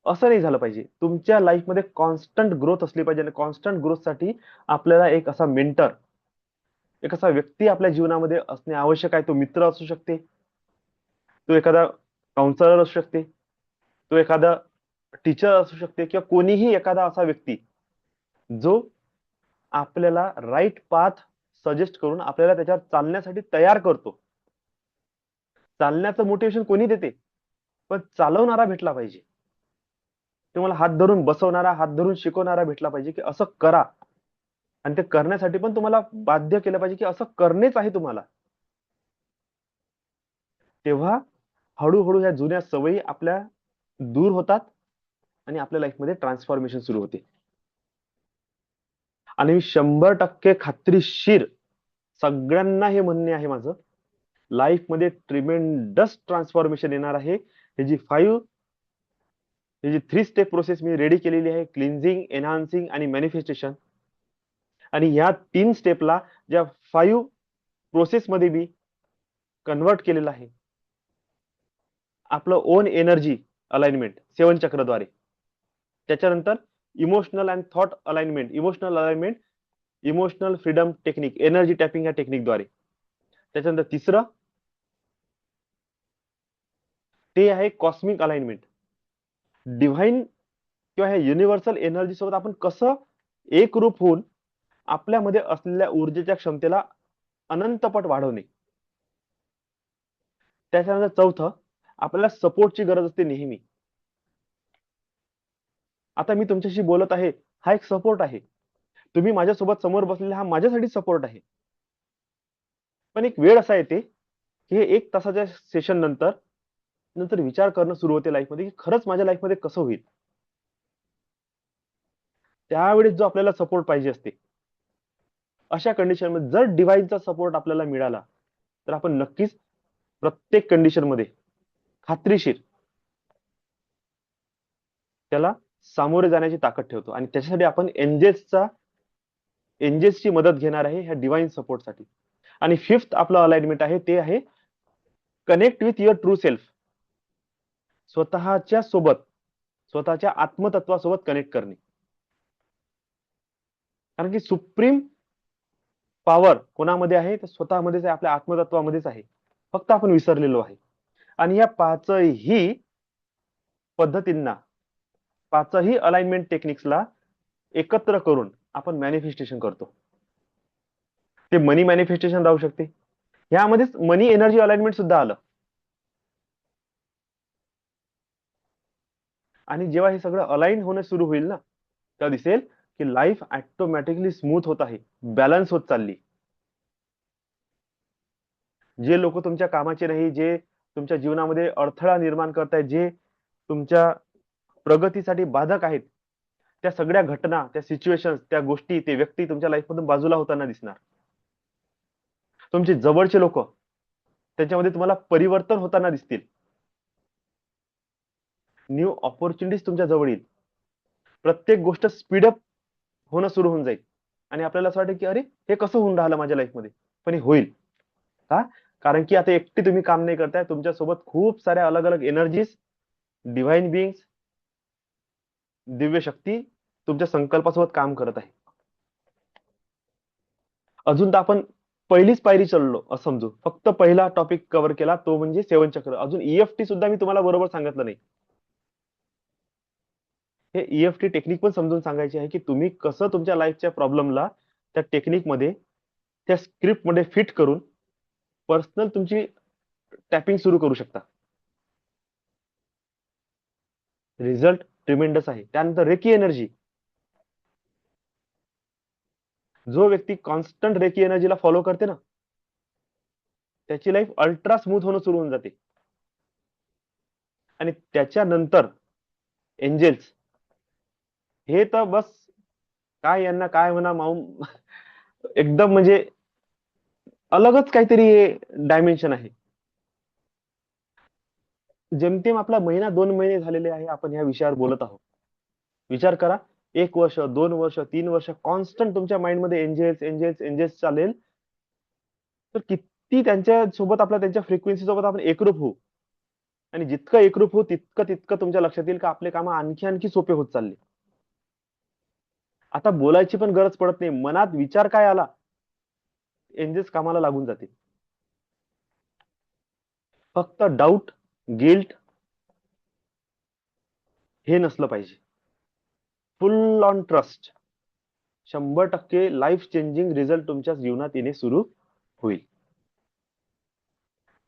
असं नाही झालं पाहिजे. तुमच्या लाईफमध्ये कॉन्स्टंट ग्रोथ असली पाहिजे आणि कॉन्स्टंट ग्रोथसाठी आपल्याला एक असा मेंटर, एक असा व्यक्ती आपल्या जीवनामध्ये असणे आवश्यक आहे. तो मित्र असू शकते, तो एखादा काउन्सलर असू शकते, तो एखादा टीचर असू शकते, किंवा कोणीही एखादा असा व्यक्ती जो आपल्याला राईट पाथ सजेस्ट करून आपल्याला त्याच्यावर चालण्यासाठी तयार करतो. चालण्याचं मोटिवेशन कोणी देते, पण चालवणारा भेटला पाहिजे. तुम्हाला हात धरून बसवणारा, हात धरून शिकवणारा भेटला पाहिजे की असं करा, आणि ते करण्यासाठी पण तुम्हाला बाध्य केलं पाहिजे की असं करणेच आहे तुम्हाला. तेव्हा हळूहळू ह्या जुन्या सवयी आपल्या दूर होतात आणि आपल्या लाईफमध्ये ट्रान्सफॉर्मेशन सुरू होते. आणि मी 100% खात्रीशीर सगळ्यांना हे म्हणणे आहे माझं, लाईफ मध्ये ट्रिमेंडस ट्रान्सफॉर्मेशन येणार आहे. ही जी 3 स्टेप प्रोसेस मी रेडी केलेली आहे, क्लिन्झिंग, एनहान्सिंग आणि मॅनिफेस्टेशन. आणि ह्या 3 स्टेपला ज्या 5 प्रोसेस मध्ये मी कन्वर्ट केलेलं आहे, आपलं ओन एनर्जी अलाइनमेंट 7 चक्रद्वारे, त्याच्यानंतर emotional and thought alignment, emotional freedom technique, energy tapping या टेक्निकद्वारे. त्याच्यानंतर तिसरं ते आहे कॉस्मिक अलाइनमेंट, डिव्हाइन किंवा ह्या युनिव्हर्सल एनर्जी सोबत आपण कसं एकरूप होऊन आपल्यामध्ये असलेल्या ऊर्जेच्या क्षमतेला अनंतपट वाढवणे. त्याच्यानंतर चौथं, आपल्याला सपोर्टची गरज असते नेहमी. आता मी तुमच्याशी बोलत आहे, हा एक सपोर्ट आहे. तुम्ही माझ्यासोबत समोर बसलेला हा माझ्यासाठी सपोर्ट आहे. पण एक वेळ असा येते की हे 1 तासाच्या सेशन नंतर विचार करणं सुरू होते लाईफमध्ये, की खरंच माझ्या लाईफमध्ये कसं होईल. त्यावेळेस जो आपल्याला सपोर्ट पाहिजे असते, अशा कंडिशनमध्ये जर डिव्हाइनचा सपोर्ट आपल्याला मिळाला, तर आपण नक्कीच प्रत्येक कंडिशनमध्ये खात्रीशीर त्याला सामोरे जाण्याची ताकद ठेवतो. आणि त्याच्यासाठी आपण एंजेल्सची मदत घेणार आहे ह्या डिव्हाइन सपोर्टसाठी. आणि 5th आपलं अलाइनमेंट आहे, ते आहे connect with your true self. स्वतःच्या सोबत, स्वतःच्या आत्मतत्वासोबत कनेक्ट करणे. कारण की सुप्रीम पॉवर कोणामध्ये आहे, तर स्वतःमध्येच आहे, आपल्या आत्मतत्वामध्येच आहे. फक्त आपण विसरलेलो आहे. आणि या 5ही पद्धतींना, 5ही अलाइनमेंट टेक्निक्सला एकत्र करून आपण मॅनिफेस्टेशन करतो. ते मनी मॅनिफेस्टेशन राहू शकते, यामध्येच मनी एनर्जी अलाइनमेंट सुद्धा आलं. आणि जेव्हा हे सगळं अलाइन होणं सुरू होईल ना, तेव्हा दिसेल की लाईफ ऑटोमॅटिकली स्मूथ होत आहे, बॅलन्स होत चालली. जे लोक तुमच्या कामाचे नाही, जे तुमच्या जीवनामध्ये अडथळा निर्माण करतायत, जे तुमच्या प्रगतीसाठी बाधक आहेत, त्या सगळ्या घटना, त्या सिच्युएशन्स, त्या गोष्टी, ते व्यक्ती तुमच्या लाईफमधून बाजूला होताना दिसणार. तुमचे जवळचे लोक, त्याच्यामध्ये तुम्हाला परिवर्तन होताना दिसतील. न्यू ऑपॉर्च्युनिटीज तुमच्या जवळ येईल. प्रत्येक गोष्ट स्पीडअप होणं सुरू होऊन जाईल. आणि आपल्याला असं वाटेल की अरे, हे कसं होऊन राहिलं माझ्या लाईफमध्ये, पण हे होईल. का? कारण की आता एकटी तुम्ही काम नाही करताय, तुमच्या सोबत खूप साऱ्या अलग अलग एनर्जीज, डिव्हाइन बिंग्स, दिव्य शक्ती तुमच्या संकल्पासोबत काम करत आहे. अजून तर आपण पहिलीच पायरी चढलो असं समजू. फक्त पहिला टॉपिक कव्हर केला, तो म्हणजे 7 चक्र. अजून ईएफटी सुद्धा मी तुम्हाला बरोबर सांगितलं नाही. हे ईएफटी टेक्निक पण समजून सांगायची आहे, की तुम्ही कसं तुमच्या लाईफच्या प्रॉब्लेमला त्या टेक्निकमध्ये, त्या स्क्रिप्टमध्ये फिट करून पर्सनल तुमची टॅपिंग सुरू करू शकता. रिझल्ट ट्रिमेंडस आहे. त्यानंतर रेकी एनर्जी. जो व्यक्ती कॉन्स्टंट रेकी एनर्जीला फॉलो करते ना, त्याची लाईफ अल्ट्रा स्मूथ होणं सुरू होऊन जाते. आणि त्याच्यानंतर एंजेल्स, हे तर बस काय यांना काय म्हणा माऊ, एकदम म्हणजे अलगच काहीतरी डायमेन्शन आहे. जेमतेम आपला महिना 2 महिने झालेले आहे आपण ह्या विषयावर बोलत आहोत. विचार करा, 1 वर्ष, 2 वर्ष, 3 वर्ष कॉन्स्टंट तुमच्या माइंडमध्ये एंजेल्स एंजेल्स एंजेल्स चालेल, तर किती त्यांच्या सोबत, आपल्या त्यांच्या फ्रिक्वेन्सी सोबत आपण एकरूप होऊ. आणि जितकं एकरूप होऊ, तितकं तितकं तुमच्या लक्षात येईल का आपले काम आणखी आणखी सोपे होत चालले. आता बोलायची पण गरज पडत नाही. मनात विचार काय आला, एंजेल्स कामाला लागून जाते. फक्त डाऊट, गिल्ट हे नसलं पाहिजे. फुल on trust. 100% life changing result तुमच्या जीवनात येणे सुरू होईल.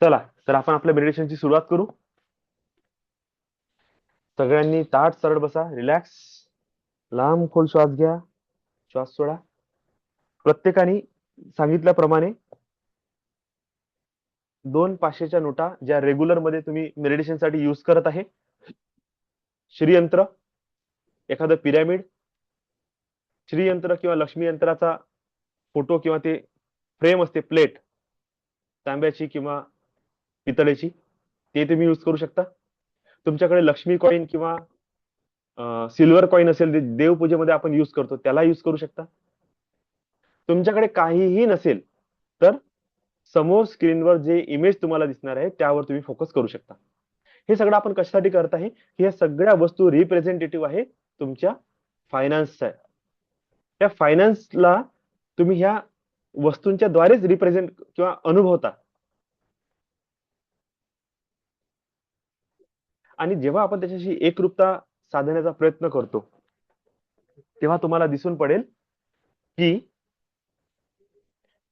चला तर आपण आपल्या मेडिटेशनची सुरुवात करू. सगळ्यांनी ताठ सरळ बसा, रिलॅक्स, लांब खोल श्वास घ्या, श्वास सोडा. प्रत्येकाने सांगितल्याप्रमाणे 2 500च्या नोटा, ज्या रेग्युलर मध्ये तुम्ही मेडिटेशन साठी युज करत आहे, श्रीयंत्र, एखादं पिरॅमिड, श्रीयंत्र किंवा लक्ष्मी यंत्राचा फोटो किंवा ते फ्रेम असते, प्लेट तांब्याची किंवा पितळेची, ते तुम्ही यूज करू शकता. तुमच्याकडे लक्ष्मी कॉईन किंवा सिल्वर कॉईन असेल, ते देवपूजेमध्ये आपण यूज करतो, त्याला यूज करू शकता. तुमच्याकडे काहीही नसेल तर समोर स्क्रीनवर जे इमेज तुम्हाला दिसणार आहे त्यावर तुम्ही फोकस करू शकता. हे सगळं आपण कशासाठी करत आहे, की या सगळ्या वस्तू रिप्रेझेंटेटिव्ह आहे तुमच्या फायनान्सच्या. त्या फायनान्सला तुम्ही ह्या वस्तूंच्या द्वारेच रिप्रेझेंट किंवा अनुभवता. आणि जेव्हा आपण त्याच्याशी एकरूपता साधण्याचा प्रयत्न करतो तेव्हा तुम्हाला दिसून पडेल की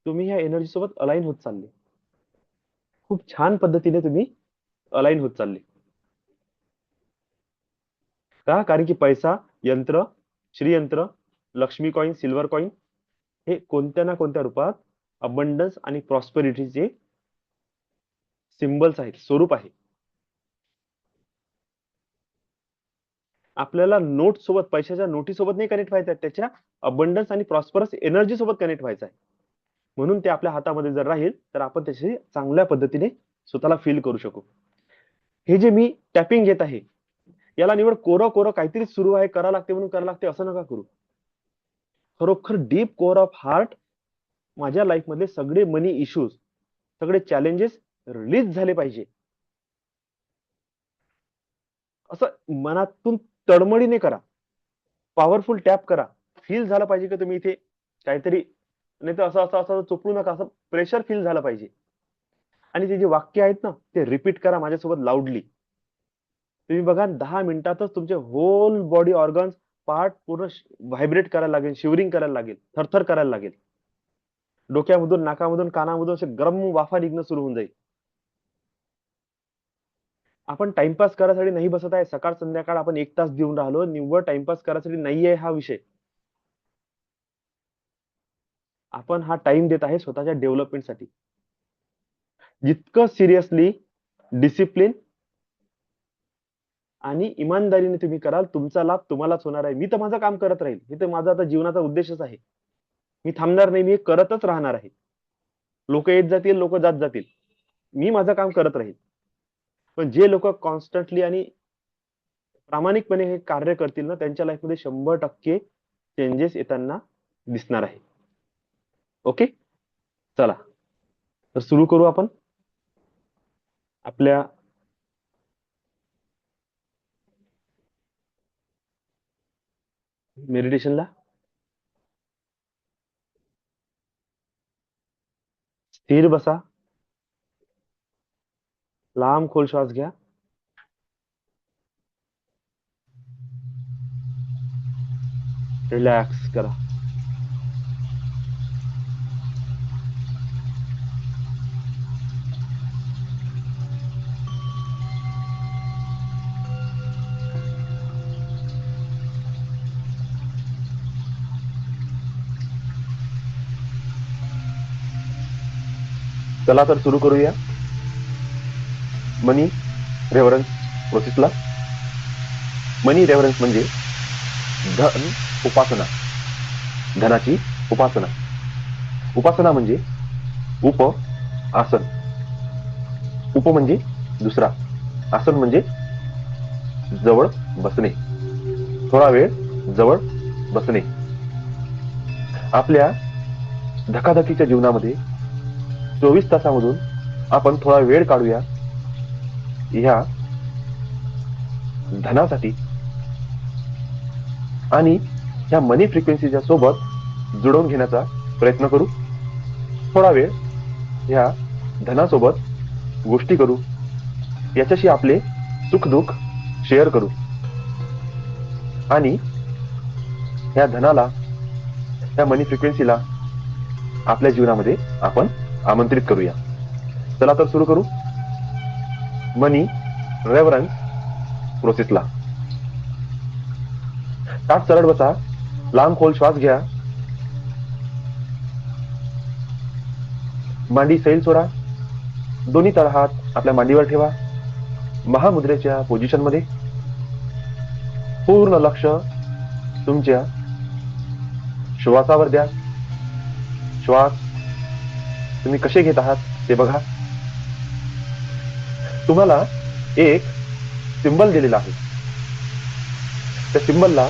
तुम्ही ह्या एनर्जी सोबत अलाइन होत चालले, खूप छान पद्धतीने तुम्ही अलाइन होत चालले. का? कारण की पैसा, यंत्र, श्रीयंत्र, लक्ष्मी कॉइन, सिल्वर कॉइन हे कोणत्या ना कोणत्या रूपात अबंडन्स आणि प्रॉस्पेरिटीचे सिम्बल्स आहेत, स्वरूप आहे. आपल्याला नोट सोबत, पैशाच्या नोटी सोबत नाही कनेक्ट व्हायचं आहे, त्याच्या अबंडन्स आणि प्रॉस्परस एनर्जी सोबत कनेक्ट व्हायचं आहे. म्हणून ते आपल्या हातामध्ये जर राहील तर आपण त्याची चांगल्या पद्धतीने स्वतःला फील करू शकू. हे जे मी टॅपिंग घेत आहे याला निवड कोरं कोरं काहीतरी सुरू आहे, करा लागते म्हणून करा लागते असं नका करू. खरोखर डीप कोर ऑफ हार्ट माझ्या लाईफ मधले सगळे मनी इश्यूज, सगळे चॅलेंजेस रिलीज झाले पाहिजे असं मनातून तडमडीने करा. पॉवरफुल टॅप करा. फील झालं पाहिजे की तुम्ही इथे काहीतरी, नाही तर असं असं असं चोपडू नका, असं प्रेशर फील झालं पाहिजे. आणि ते जे वाक्य आहेत ना ते रिपीट करा माझ्यासोबत लाऊडली. तुम्ही बघा 10 मिनिटातच तुमचे होल बॉडी ऑर्गन्स पार्ट पूर्ण व्हायब्रेट करायला लागेल, शिवरिंग करायला लागेल, थरथर करायला लागेल. डोक्यामधून, नाकामधून, कानामधून असे गरम वाफा निघणं सुरू होऊन जाईल. आपण टाइमपास करायसाठी नाही बसत आहे. सकाळ संध्याकाळ आपण 1 तास देऊन राहिलो, निव्वळ टाइमपास करायसाठी नाहीये हा विषय. आपण हा टाइम देत आहे स्वतःच्या डेव्हलपमेंटसाठी. जितकं सिरियसली, डिसिप्लिन आणि इमानदारीने तुम्ही कराल, तुमचा लाभ तुम्हालाच होणार आहे. मी तर माझं काम करत राहील, हे तर माझा आता जीवनाचा उद्देशच आहे. मी थांबणार नाही, मी हे करतच राहणार आहे. लोक येत जातील, लोक जात जातील, मी माझं काम करत राहील. पण जे लोक कॉन्स्टंटली आणि प्रामाणिकपणे हे कार्य करतील ना, त्यांच्या लाईफमध्ये 100% चेंजेस येताना दिसणार आहे. ओके, चला तर सुरू करू आपण आपल्या मेडिटेशनला. स्थिर बसा, लांब खोल श्वास घ्या, रिलॅक्स करा. चला तर सुरू करूया मनी रेव्हरन्स प्रोसेसला. मनी रेव्हरन्स म्हणजे धन उपासना, धनाची उपासना. उपासना म्हणजे उप आसन. उप म्हणजे दुसरा, आसन म्हणजे जवळ बसणे, थोडा वेळ जवळ बसणे. आपल्या धकाधकीच्या जीवनामध्ये 24 तासामधून आपण थोडा वेळ काढूया ह्या धनासाठी आणि ह्या मनी फ्रिक्वेन्सीच्या सोबत जुळवून घेण्याचा प्रयत्न करू. थोडा वेळ ह्या धनासोबत गोष्टी करू, याच्याशी आपले सुखदुःख शेअर करू आणि ह्या धनाला, ह्या मनी फ्रिक्वेन्सीला आपल्या जीवनामध्ये आपण आमंत्रित करूया. चला तर सुरू करू मनी रेव्हरन्स प्रोसेसला. ताट सरळ बसा, लांब खोल श्वास घ्या, मांडी सैल सोडा, दोन्ही तळहात आपल्या मांडीवर ठेवा. महामुद्रेच्या पोझिशन मध्ये. पूर्ण लक्ष तुमच्या श्वासावर द्या. श्वास तुम्ही कसे घेत आहात ते बघा. तुम्हाला एक सिंबल दिलेला आहे. त्या सिंबलला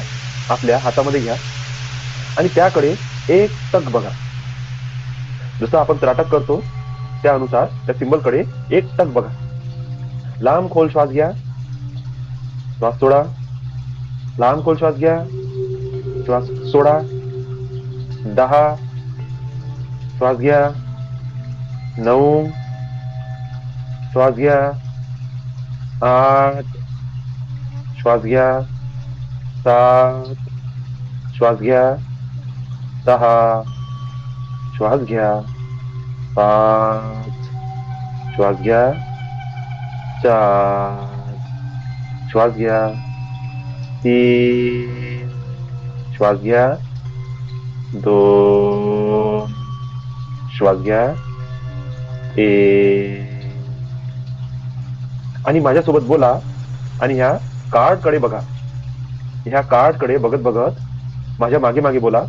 आपल्या हातामध्ये घ्या आणि त्याकडे एक टक बघा. जसं आपण त्राटक करतो त्यानुसार त्या सिंबलकडे एक टक बघा. लांब खोल श्वास घ्या. श्वास सोडा. लांब खोल श्वास घ्या. श्वास सोडा. 10 श्वास घ्या. 9 श्वास घ्या. 8 श्वास घ्या. 7 श्वास घ्या. 6 श्वास घ्या. 5 श्वास घ्या. 4 श्वास घ्या. 3 श्वास घ्या. 2 श्वास घ्या. 1 आणि माझ्यासोबत बोला आणि ह्या कार्ड कडे बघा. ह्या कार्ड कडे बघत बघत माझ्या मागे मागे बोला.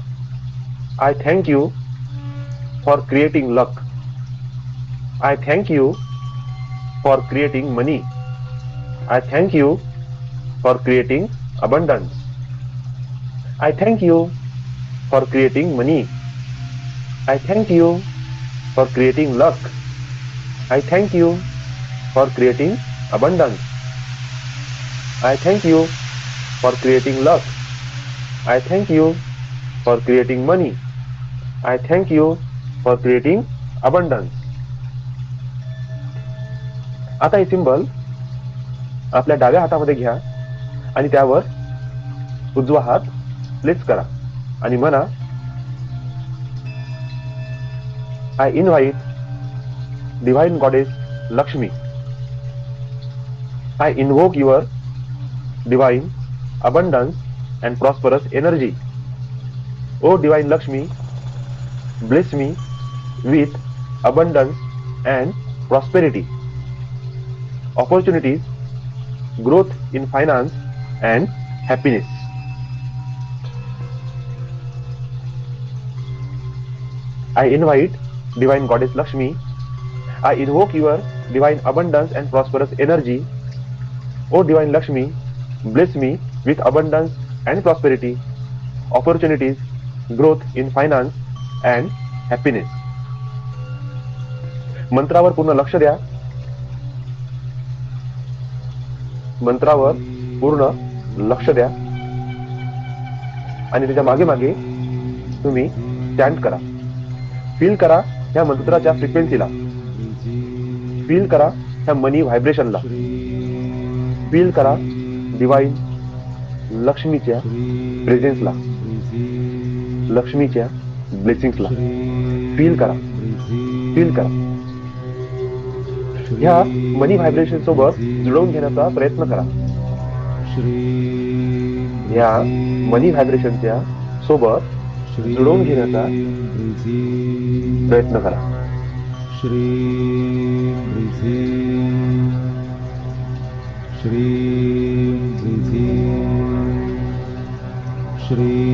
I thank you for creating luck. I thank you for creating money. I thank you for creating abundance. I thank you for creating money. I thank you for creating luck. I thank you for creating abundance. I thank you for creating luck. I thank you for creating money. I thank you for creating abundance. आता हे symbol आपल्या डाव्या हातामध्ये घ्या आणि त्यावर उजवा हात प्लेस करा आणि म्हणा, I invite divine goddess Lakshmi. I invoke your divine abundance and prosperous energy. O divine Lakshmi, bless me with abundance and prosperity, opportunities, growth in finance and happiness. I invite divine goddess Lakshmi. I invoke your divine abundance and prosperous energy. O divine Lakshmi, bless me with abundance and prosperity, opportunities, growth in finance and happiness. मंत्रावर पूर्ण लक्ष द्या. मंत्रावर पूर्ण लक्ष द्या आणि त्याच्या मागे मागे तुम्ही चॅन्ट करा. फील करा ह्या मंत्राच्या फ्रिक्वेन्सीला. फील करा ह्या मनी व्हायब्रेशनला. फील करा डिवाइन लक्ष्मीच्या प्रेझेन्सला, लक्ष्मीच्या ब्लेसिंग्सला. फील करा, फील करा. ह्या मनी व्हायब्रेशन सोबत जुळवून घेण्याचा प्रयत्न करा. ह्या मनी व्हायब्रेशनच्या सोबत जुळवून घेण्याचा प्रयत्न करा. श्री श्री श्री श्री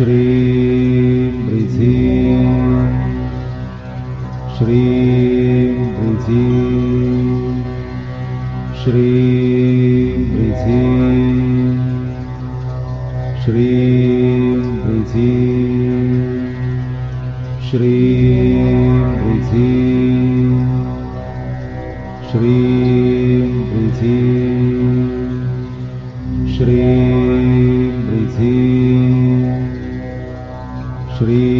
श्री श्री श्री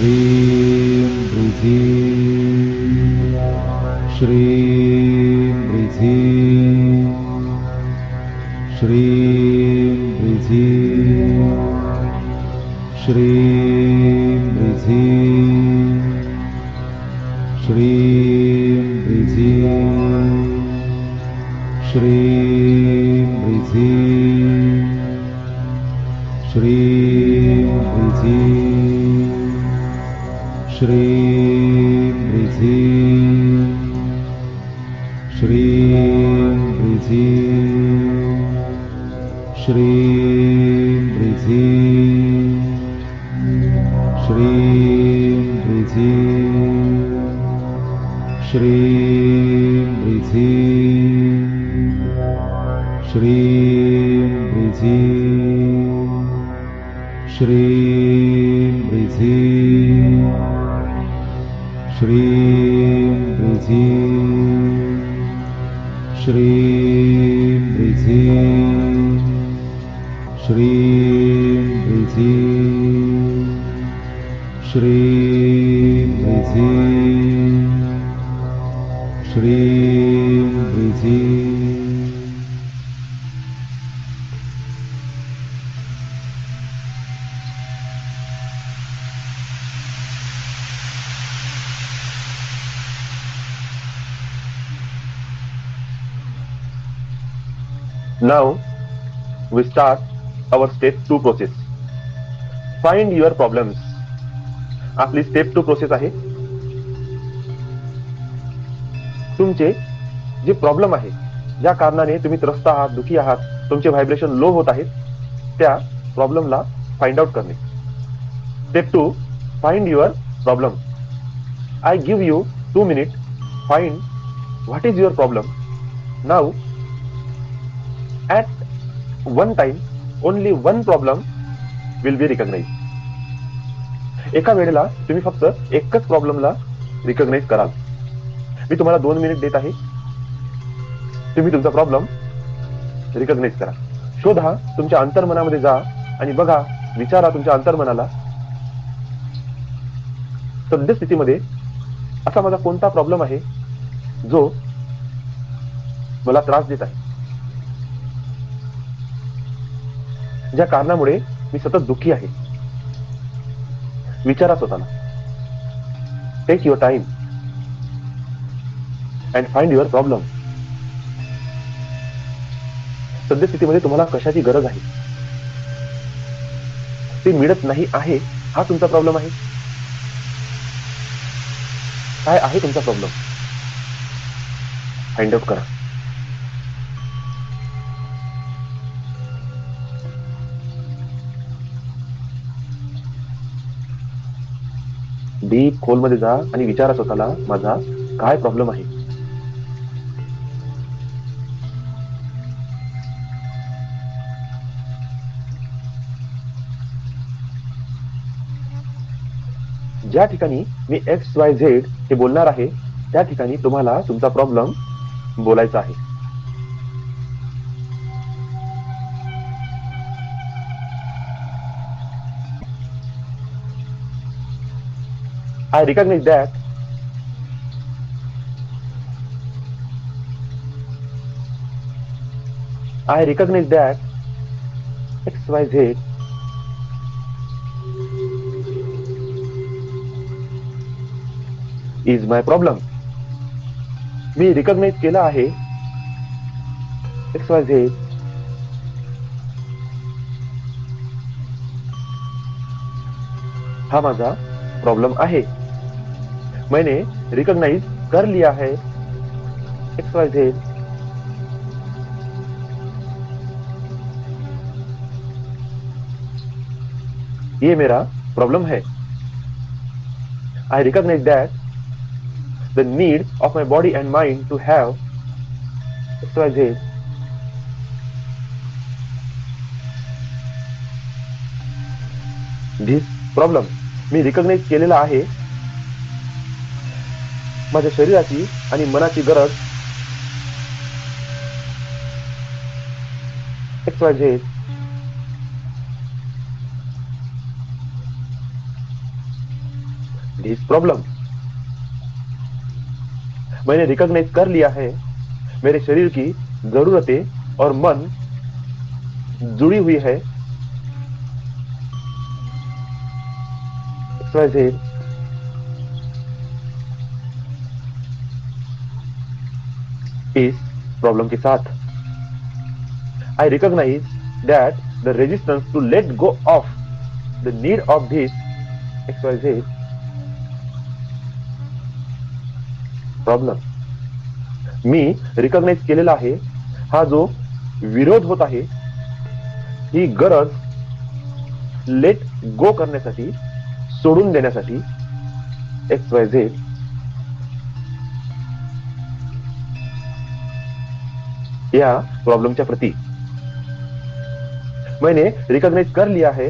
श्रीं वृद्धि श्रीं वृद्धि श्रीं वृद्धि श्रीं वृद्धि श्रीं वृद्धि श्रीं वृद्धि श्रीं वृद्धि श्रीं वृद्धि श्रीं वृद्धि श्रीं वृद्धि श्रीं वृद्धि श्रीं वृद्धि श्रीं वृद्धि श्रीं वृद्धि श्रीं वृद्धि श्रीं वृद्धि श्रीं वृद्धि श्रीं वृद्धि Now we start our step 2 process. Find your problems. आपली स्टेप 2 प्रोसेस आहे. तुमचे जे प्रॉब्लेम आहे, ज्या कारणाने तुम्ही त्रस्त आहात, दुखी आहात, तुमचे व्हायब्रेशन लो होत आहेत, त्या प्रॉब्लेमला फाइंड आउट करणे. Step 2, find your problem. I give you 2 minutes. Find what is your problem. Now at one time only one problem will be recognized. एका वेळेला तुम्ही फक्त एकच प्रॉब्लेमला रिकॉग्नाइज कराल. मी तुम्हाला 2 मिनिट देत आहे. तुम्ही तुमचा प्रॉब्लेम रिकॉग्नाइज करा. शोधा, तुमच्या अंतर्मनामध्ये जा आणि बघा, विचारा तुमच्या अंतर्मनाला, सद्यस्थितीमध्ये असा माझा कोणता प्रॉब्लेम आहे जो मला त्रास देत आहे, ज्या कारणामुळे मी सतत दुःखी आहे. विचारा स्वतःला. Take your time and find your problem. सद्यस्थितीमध्ये तुम्हाला कशाची गरज आहे, ते मिळत नाही आहे, हा तुमचा प्रॉब्लेम आहे. काय आहे तुमचा प्रॉब्लेम, फाइंड आउट करा. डीप खोलमध्ये जा आणि विचारा स्वतःला, माझा काय प्रॉब्लेम आहे. ज्या ठिकाणी मी XYZ हे बोलणार आहे, त्या ठिकाणी तुम्हाला तुमचा प्रॉब्लेम बोलायचा आहे. I recognize that XYZ is my problem. मी रिकॉग्नाइज केलं आहे XYZ हा माझा प्रॉब्लम आहे. मैंने रिकॉग्नाइज कर लिया है XYZ ये मेरा प्रॉब्लम है. I recognize that the need of my body and mind to have XYZ this problem. मी रिकॉग्नाइज केलेला आहे माझ्या शरीराची आणि मनाची गरज XYZ this problem. मैंने रिकॉग्नाइज कर लिया है मेरे शरीर की जरूरतें और मन जुड़ी हुई है XYZ इस प्रॉब्लम के साथ। I recognize that the resistance to let go of the need of this XYZ problem मी रिकॉग्नाइज केलेला आहे हा जो विरोध होत आहे ही गरज लेट गो करण्यासाठी सोडून देण्यासाठी XYZ या प्रॉब्लमच्या प्रति मैंने रिकॉग्नाइज कर लिया है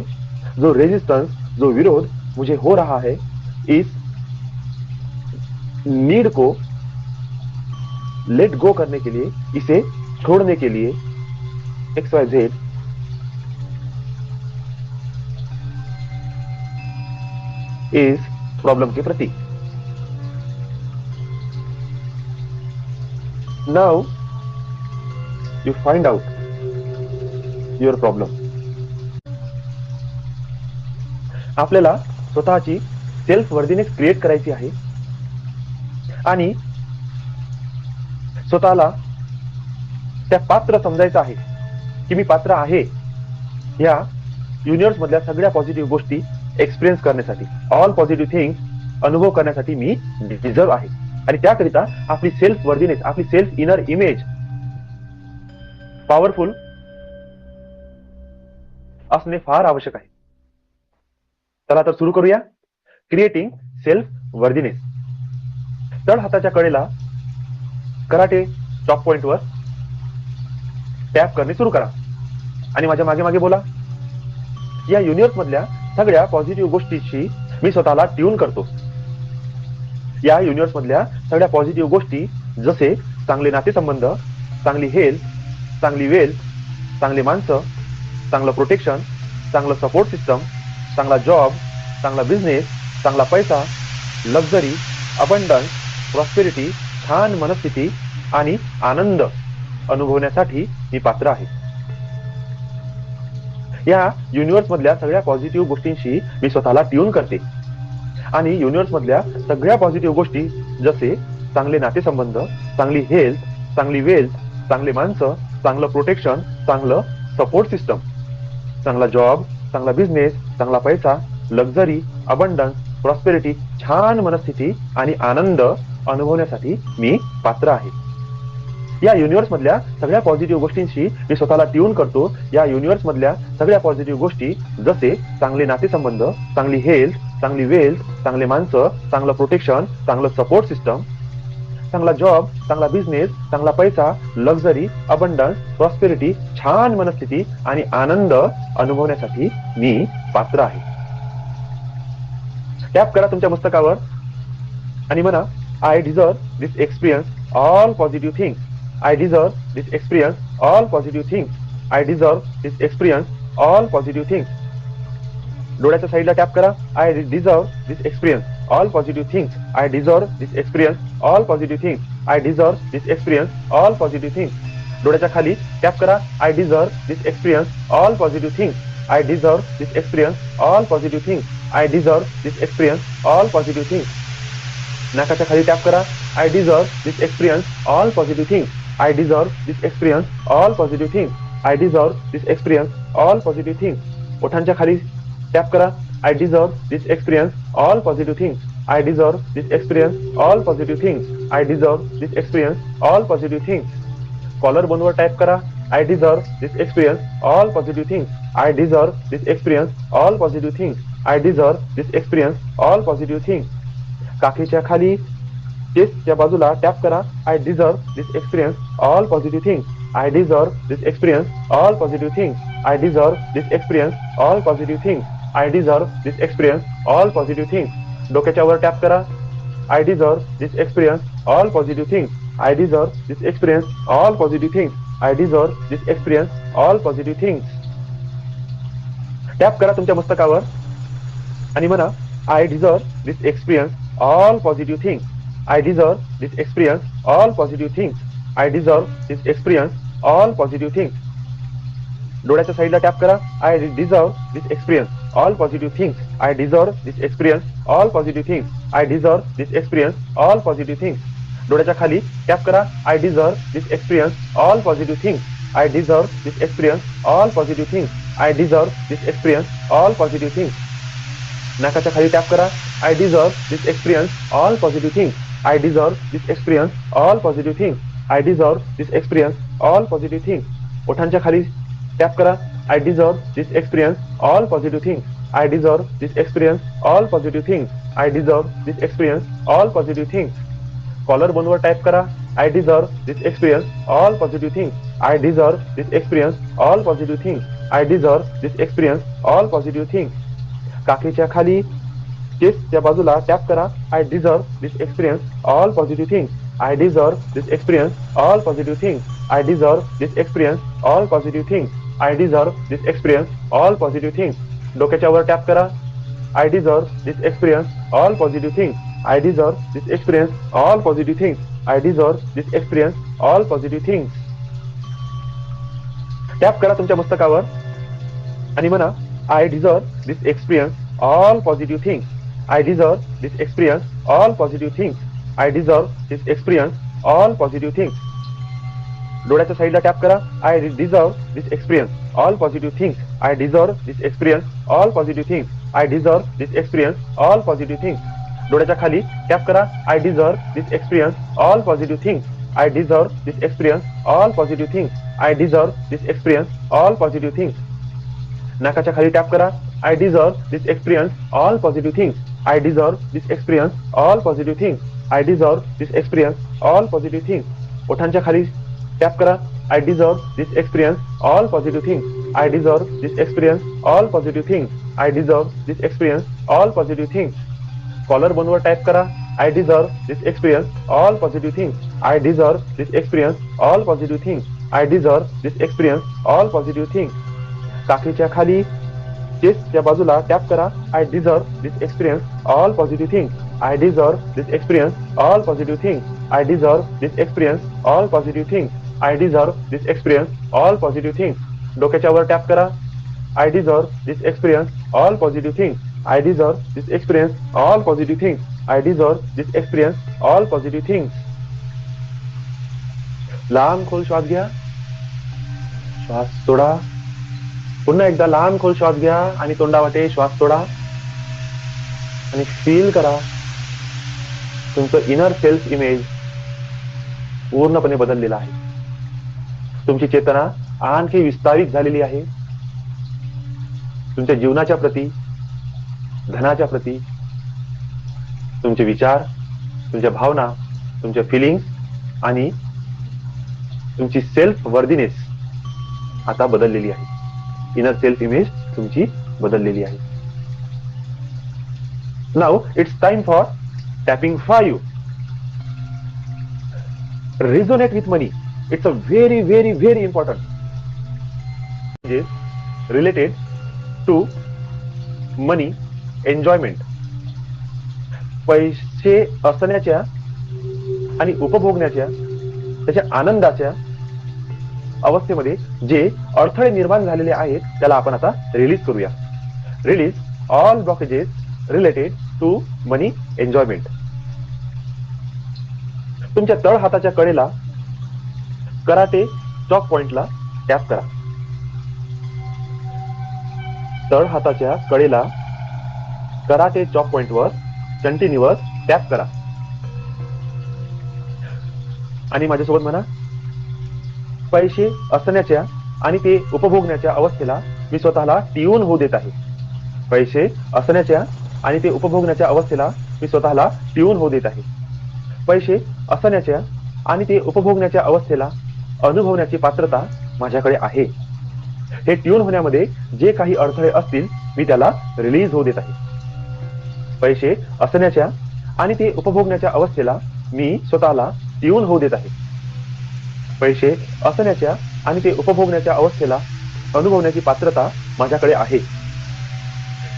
जो रेजिस्टेंस जो विरोध मुझे हो रहा है इस नीड को लेट गो करने के लिए इसे छोड़ने के लिए XYZ इस प्रॉब्लम के प्रति। Now you find out your problem. आपल्याला स्वतःची सेल्फ वर्दीनेस क्रिएट करायची आहे आणि स्वतःला त्या पात्र समजायचं आहे की मी पात्र आहे या युनिवर्स मधल्या सगळ्या पॉझिटिव्ह गोष्टी एक्सपिरियन्स करण्यासाठी ऑल पॉझिटिव्ह थिंग्स अनुभव करण्यासाठी मी डिझर्व आहे आणि त्याकरिता आपली सेल्फ वर्दीनेस आपली सेल्फ इनर इमेज पॉवरफुल असणे फार आवश्यक आहे। चला तर सुरू करूया क्रिएटिंग सेल्फ वर्दीनेस। तळ हाताच्या कडेला कराटे टॉप पॉइंट वर टॅप करणे सुरू करा आणि माझ्या मागे मागे बोला या युनिवर्स मधल्या सगळ्या पॉझिटिव्ह गोष्टींशी मी स्वतःला ट्यून करतो। या युनिवर्स मधल्या सगळ्या पॉझिटिव्ह गोष्टी जसे चांगले नातेसंबंध चांगली हेल्थ चांगली वेल्थ चांगली माणसं चांगलं प्रोटेक्शन चांगलं सपोर्ट सिस्टम चांगला जॉब चांगला बिझनेस चांगला पैसा लक्झरी अबंडन्स प्रॉस्पेरिटी छान मनस्थिती आणि आनंद अनुभवण्यासाठी मी पात्र आहे। या युनिवर्स मधल्या सगळ्या पॉझिटिव्ह गोष्टींशी मी स्वतःला ट्यून करते आणि युनिवर्स मधल्या सगळ्या पॉझिटिव्ह गोष्टी जसे चांगले नातेसंबंध चांगली हेल्थ चांगली वेल्थ चांगले माणसं चांगलं प्रोटेक्शन चांगलं सपोर्ट सिस्टम चांगला जॉब चांगला बिझनेस चांगला पैसा लक्झरी अबंडन्स प्रॉस्पेरिटी छान मनस्थिती आणि आनंद अनुभवण्यासाठी मी पात्र आहे। या युनिवर्स मधल्या सगळ्या पॉझिटिव्ह गोष्टींशी मी स्वतःला ट्यून करतो। या युनिवर्स मधल्या सगळ्या पॉझिटिव्ह गोष्टी जसे चांगले नातेसंबंध चांगली हेल्थ चांगली वेल्थ चांगले माणसं चांगलं प्रोटेक्शन चांगलं सपोर्ट सिस्टम चांगला जॉब चांगला बिझनेस चांगला पैसा लक्झरी अबंडन्स प्रॉस्पेरिटी छान मनस्थिती आणि आनंद अनुभवण्यासाठी मी पात्र आहे। टॅप करा तुमच्या मस्तकावर आणि म्हणा I deserve this experience all positive things I deserve this experience all positive things. I deserve this experience all positive things. डोळ्याच्या साईडला टॅप करा I deserve this experience all positive things. I deserve this experience all positive things. I deserve this experience all positive things. डोळ्याच्या खाली tap करा I deserve this experience all positive things. I deserve this experience all positive things. I deserve this experience all positive things. नाकाच्या खाली tap करा I deserve this experience all positive things. I deserve this experience all positive things. I deserve this experience all positive things. ओठांच्या खाली tap करा I deserve this experience all positive things. I deserve this experience all positive things. I deserve this experience all positive things. Collar बोनवर tap करा I deserve this experience all positive things. I deserve this experience all positive things. I deserve this experience all positive things. काखेच्या खाली चेस्टच्या बाजूला tap करा I deserve this experience all positive things. I deserve this experience all positive things. I deserve this experience all positive things. I deserve this experience all positive things. डोक्याच्या वर tap करा I deserve this experience all positive things. I deserve this experience all positive things. I deserve this experience all positive things. Tap करा तुमच्या मस्तकावर आणि म्हणा I deserve this experience all positive things. I deserve this experience all positive things. I deserve this experience all positive things. डोळ्याच्या साईडला tap करा. I deserve this experience all positive things. I deserve this experience all positive things. I deserve this experience all positive things. डोळ्याच्या खाली tap करा. I deserve this experience all positive things. I deserve this experience all positive things. I deserve this experience all positive things. नाकाच्या खाली tap करा. I deserve this experience all positive things. I deserve this experience all positive things. I deserve this experience all positive things. ओठांच्या खाली tap करा. I deserve this experience all positive things. I deserve this experience all positive things. I deserve this experience all positive things. Collar बोनवर type करा. I deserve this experience all positive things. I deserve this experience all positive things. I deserve this experience all positive things. काखेच्या खाली चेस्टच्या बाजूला tap करा. I deserve this experience all positive things. I deserve this experience all positive things. I deserve this experience all positive things. I deserve this experience all positive things. डोक्याच्या वर tap करा. I deserve this experience all positive things. I deserve this experience all positive things. I deserve this experience all positive things. Tap करा तुमच्या मस्तकावर आणि म्हणा I deserve this experience all positive things. I deserve this experience all positive things. I deserve this experience all positive things. डोळ्याच्या साईडला tap करा. I deserve this experience all positive things. I deserve this experience all positive things. I deserve this experience all positive things. डोळ्याच्या खाली tap करा. I deserve this experience all positive things. I deserve this experience all positive things. I deserve this experience all positive things. नाकाच्या खाली tap करा. I deserve this experience all positive things. I deserve this experience all positive things. I deserve this experience all positive things. ओठांच्या खाली tap करा. I deserve this experience all positive things. I deserve this experience all positive things. I deserve this experience all positive things. Collar बोनवर type करा. I deserve this experience all positive things. I deserve this experience all positive things. I deserve this experience all positive things. काखेच्या खाली चेस्टच्या बाजूला tap करा. I deserve this experience all positive things. I deserve this experience all positive things. I deserve this experience all positive things. I deserve this experience all positive things. डोक्याच्या वर tap करा. I deserve this experience all positive things. I deserve this experience all positive things. I deserve this experience all positive things. लांब खोल श्वास घ्या. श्वास सोडा. पुन्हा एकदा लांब खोल श्वास घ्या आणि तोंडावाटे श्वास सोडा आणि फील करा तुमचं इनर सेल्फ इमेज पूर्णपणे बदललेलं आहे. तुमची चेतना आणखी विस्तारित झालेली आहे. तुमच्या जीवनाच्या प्रती, धनाच्या प्रती, तुमचे विचार, तुमच्या भावना, तुमच्या फिलिंग्स आणि तुमची सेल्फ वर्दीनेस आता बदललेली आहे. इनर सेल्फ इमेज तुमची बदललेली आहे. Now it's time for tapping 5. Resonate with money. It's a very, very, very important. Is related to money enjoyment. पैसे असण्याच्या आणि उपभोगण्याच्या त्याच्या आनंदाच्या अवस्थेमध्ये जे अडथळे निर्माण झालेले आहेत त्याला आपण आता रिलीज करूया. Release all blockages related to money enjoyment. तुमच्या तळ हाताच्या कडेला कराटे चॉक पॉइंटला टॅप करा. तळ हाताच्या कडेला कराटे चॉक पॉइंटवर कंटिन्युअस टॅप करा आणि माझ्यासोबत म्हणा पैसे असण्याच्या आणि ते उपभोगण्याच्या अवस्थेला मी स्वतःला ट्यून होऊ देत आहे. पैसे असण्याच्या आणि ते उपभोगण्याच्या अवस्थेला मी स्वतःला ट्यून होऊ देत आहे. पैसे असण्याच्या आणि ते उपभोगण्याच्या अवस्थेला अनुभवण्याची पात्रता माझ्याकडे आहे. हे ट्यून होण्यामध्ये जे काही अडथळे असतील मी त्याला रिलीज होऊ देत आहे. पैसे असण्याच्या आणि ते उपभोगण्याच्या अवस्थेला मी स्वतःला ट्यून होऊ देत आहे. पैसे असण्याच्या आणि ते उपभोगण्याच्या अवस्थेला अनुभवण्याची पात्रता माझ्याकडे आहे.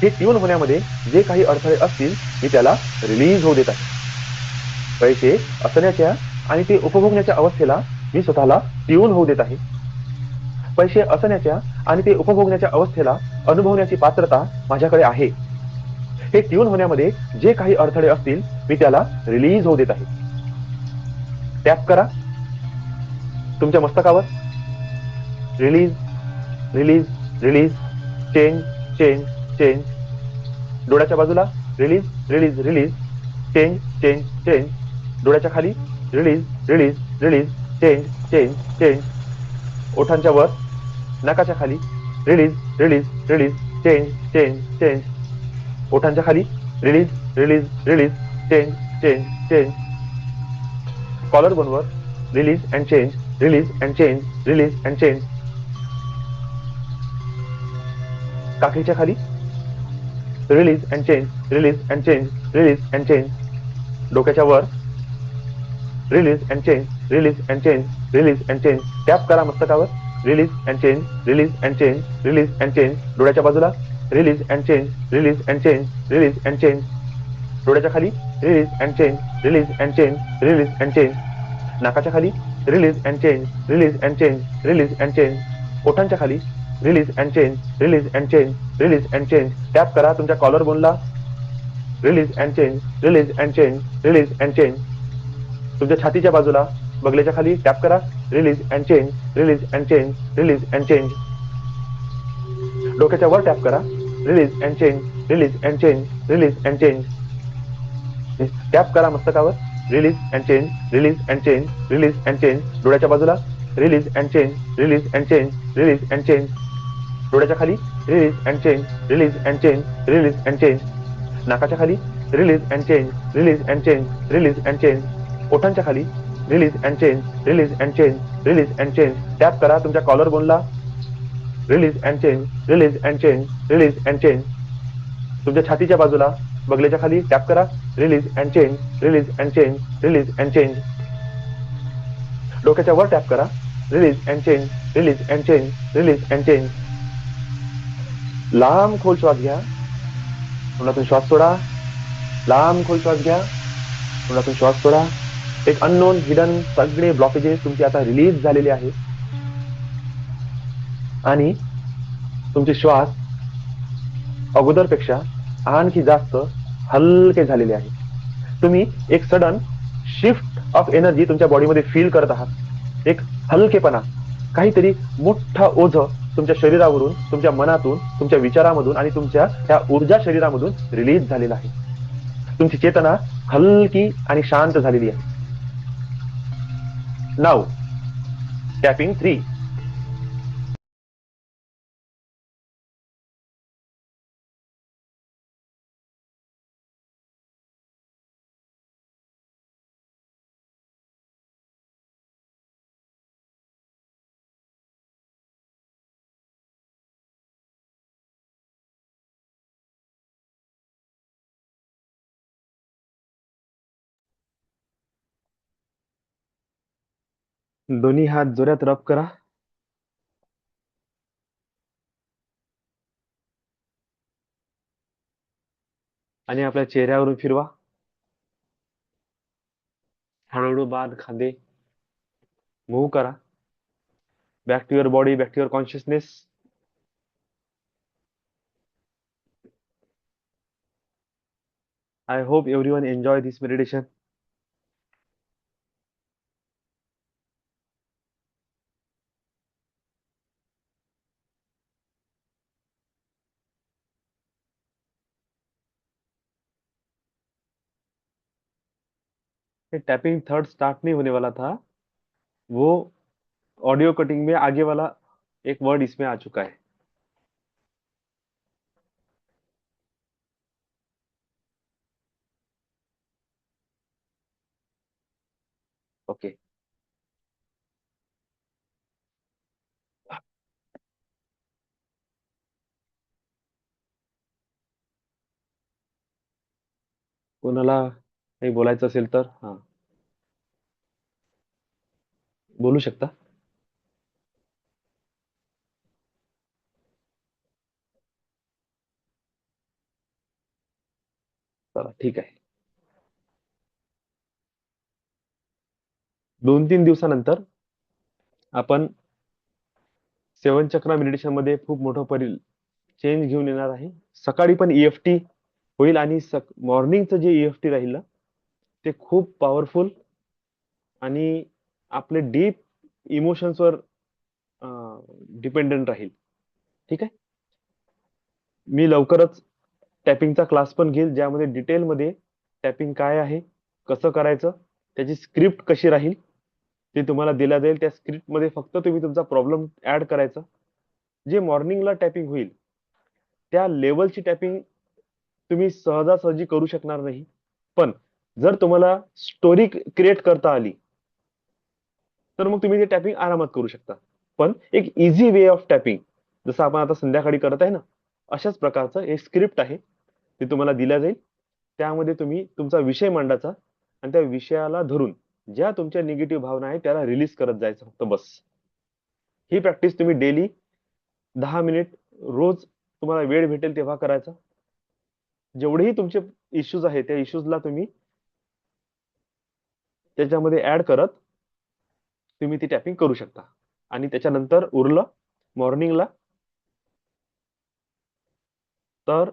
हे ट्यून होण्यामध्ये जे काही अडथळे असतील मी त्याला रिलीज होऊ देत आहे. पैसे असण्याच्या आणि ते उपभोगण्याच्या अवस्थेला मी स्वतःला ट्यून होऊ देत आहे. पैसे असण्याच्या आणि ते उपभोगण्याच्या अवस्थेला अनुभवण्याची पात्रता माझ्याकडे आहे. हे ट्यून होण्यामध्ये जे काही अडथळे असतील मी त्याला रिलीज होऊ देत आहे. टॅप करा तुमच्या मस्तकावर. Release release release. Change change change. डोळ्याच्या बाजूला release release release. Change change change. डोळ्याच्या खाली release release release. Change change change. ओठांच्या वर नाकाच्या खाली release release release. Change change change. ओठांच्या खाली release release release. Change change change. Collar बोनवर release and change release and change release and change. काकडीच्या खाली release and change release and change release and change. डोक्याच्या वर release and change release and change release and change. Tap करा मस्तकावर. Release and change release and change release and change. डोळ्याच्या बाजूला release and change release and change release and change. डोळ्याच्या खाली release and change release and change release and change. नाकाच्या खाली release and change release and change release and change. ओठांच्या खाली release and change release and change release and change. Tap करा तुमच्या collar बोनला. Release and change release and change release and change. तुमच्या छातीच्या बाजूला बगलेच्या खाली टॅप करा. Release and change release and change release and change. डोक्याच्या वर टॅप करा. Release and change release and change release and change. Tap करा मस्तकावर. Release and change release and change release and change. डोळ्याच्या बाजूला release and change release and change release and change. डोळ्याच्या खाली release and change release and change release and change. नाकाच्या खाली release and change release and change release and change. ओठांच्या खाली release and change release and change release and change. Tap करा तुमच्या collar बोनला. Release and change release and change release and change. तुमच्या छातीच्या बाजूला बगलेच्या खाली टॅप करा. Release and change release and change release and change. डोक्याच्या वर टॅप करा. Release and change release and change release and change. लांब खोल श्वास घ्या. तोंडातून श्वास सोडा. लांब खोल श्वास घ्या. तोंडातून श्वास सोडा. एक अननोन हिडन सगळे ब्लॉकेजेस तुमचे आता रिलीज झालेले आहेत आणि तुमचे श्वास अगोदरपेक्षा आणखी जास्त हलके झालेले आहे. तुम्ही एक सडन शिफ्ट ऑफ एनर्जी तुमच्या बॉडीमध्ये फील करत आहात. एक हलकेपणा, काहीतरी मोठा ओझ तुमच्या शरीरावरून, तुमच्या मनातून, तुमच्या विचारामधून आणि तुमच्या त्या ऊर्जा शरीरामधून रिलीज झालेला आहे. तुमची चेतना हलकी आणि शांत झालेली आहे. नाव टॅपिंग 3. दोन्ही हात जोरात रब करा. आणि आपल्या चेहऱ्यावरून फिरवा. हळूहळू मान खांदे मूव्ह करा. Back to your body, back to your consciousness. I hope everyone enjoy this meditation. ये टैपिंग थर्ड स्टार्ट नहीं होने वाला था, वो ऑडियो कटिंग में आगे वाला एक वर्ड इसमें आ चुका है. ओके. कोणाला काही बोलायचं असेल तर हा बोलू शकता. चला ठीक आहे. 2-3 दिवसानंतर आपण सेवन चक्रा मेडिटेशन मध्ये खूप मोठं चेंज घेऊन येणार आहे. सकाळी पण ईएफटी होईल आणि मॉर्निंगचं जे ईएफटी राहील ना ते खूप पॉवरफुल आणि आपले डीप इमोशन्सवर डिपेंडंट राहील. ठीक आहे. मी लवकरच टॅपिंगचा क्लास पण घेईल ज्यामध्ये डिटेलमध्ये टॅपिंग काय आहे, कसं करायचं, त्याची स्क्रिप्ट कशी राहील ते तुम्हाला दिल्या जाईल. त्या स्क्रिप्टमध्ये फक्त तुम्ही तुमचा प्रॉब्लेम ऍड करायचा. जे मॉर्निंगला टॅपिंग होईल त्या लेवलची टॅपिंग तुम्ही सहजासहजी करू शकणार नाही. पण जर तुम्हाला स्टोरी क्रिएट करता आली तर मग तुम्ही ते टॅपिंग आरामात करू शकता. पण एक इझी वे ऑफ टॅपिंग जसं आपण आता संध्याकाळी करत आहे ना अशाच प्रकारचं एक स्क्रिप्ट आहे ते तुम्हाला दिल्या जाईल. त्यामध्ये तुम्ही तुमचा विषय मांडायचा आणि त्या विषयाला धरून ज्या तुमच्या निगेटिव्ह भावना आहेत त्याला रिलीज करत जायचं फक्त बस. ही प्रॅक्टिस तुम्ही डेली 10 मिनिट रोज तुम्हाला वेळ भेटेल तेव्हा करायचा. जेवढेही तुमचे इश्यूज आहेत त्या इश्यूजला तुम्ही त्याच्यामध्ये ऍड करत तुम्ही ती टॅपिंग करू शकता. आणि त्याच्यानंतर उरलं मॉर्निंगला तर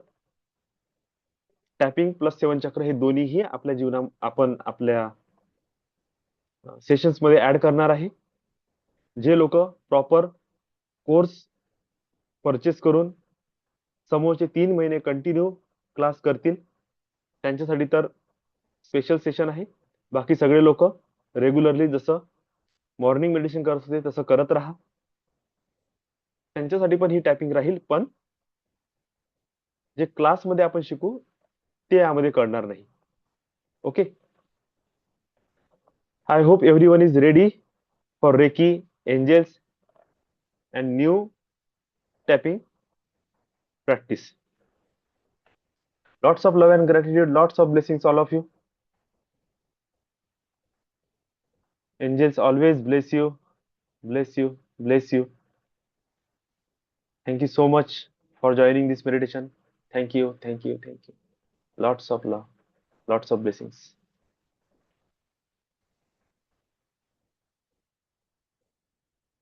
टॅपिंग प्लस सेवन चक्र हे दोन्हीही आपल्या जीवना आपण आपल्या सेशन्स मध्ये ऍड करणार आहे. जे लोक प्रॉपर कोर्स परचेस करून समोरचे 3 महिने कंटिन्यू क्लास करतील त्यांच्यासाठी तर स्पेशल सेशन आहे. बाकी सगळे लोक रेग्युलरली जसं मॉर्निंग मेडिटेशन करत होते तसं करत राहा. त्यांच्यासाठी पण ही टॅपिंग राहील. पण जे क्लासमध्ये आपण शिकू ते यामध्ये करणार नाही. Okay. I hope everyone is ready for reiki angels and new tapping practice. Lots of love and gratitude, lots of blessings, all of you. Angels always bless you, bless you, bless you. Thank you so much for joining this meditation. Thank you, thank you, thank you. Lots of love, lots of blessings.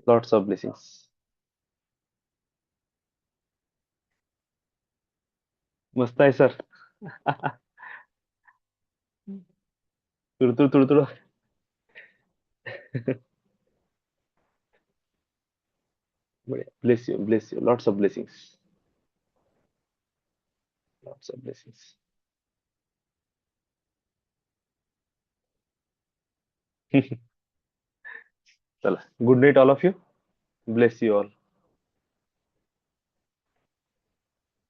Lots of blessings. मस्त आहे sir. तुडतुड तुडतुड. Bless you, bless you. Lots of blessings. Lots of blessings. चला, good night all of you. Bless you all.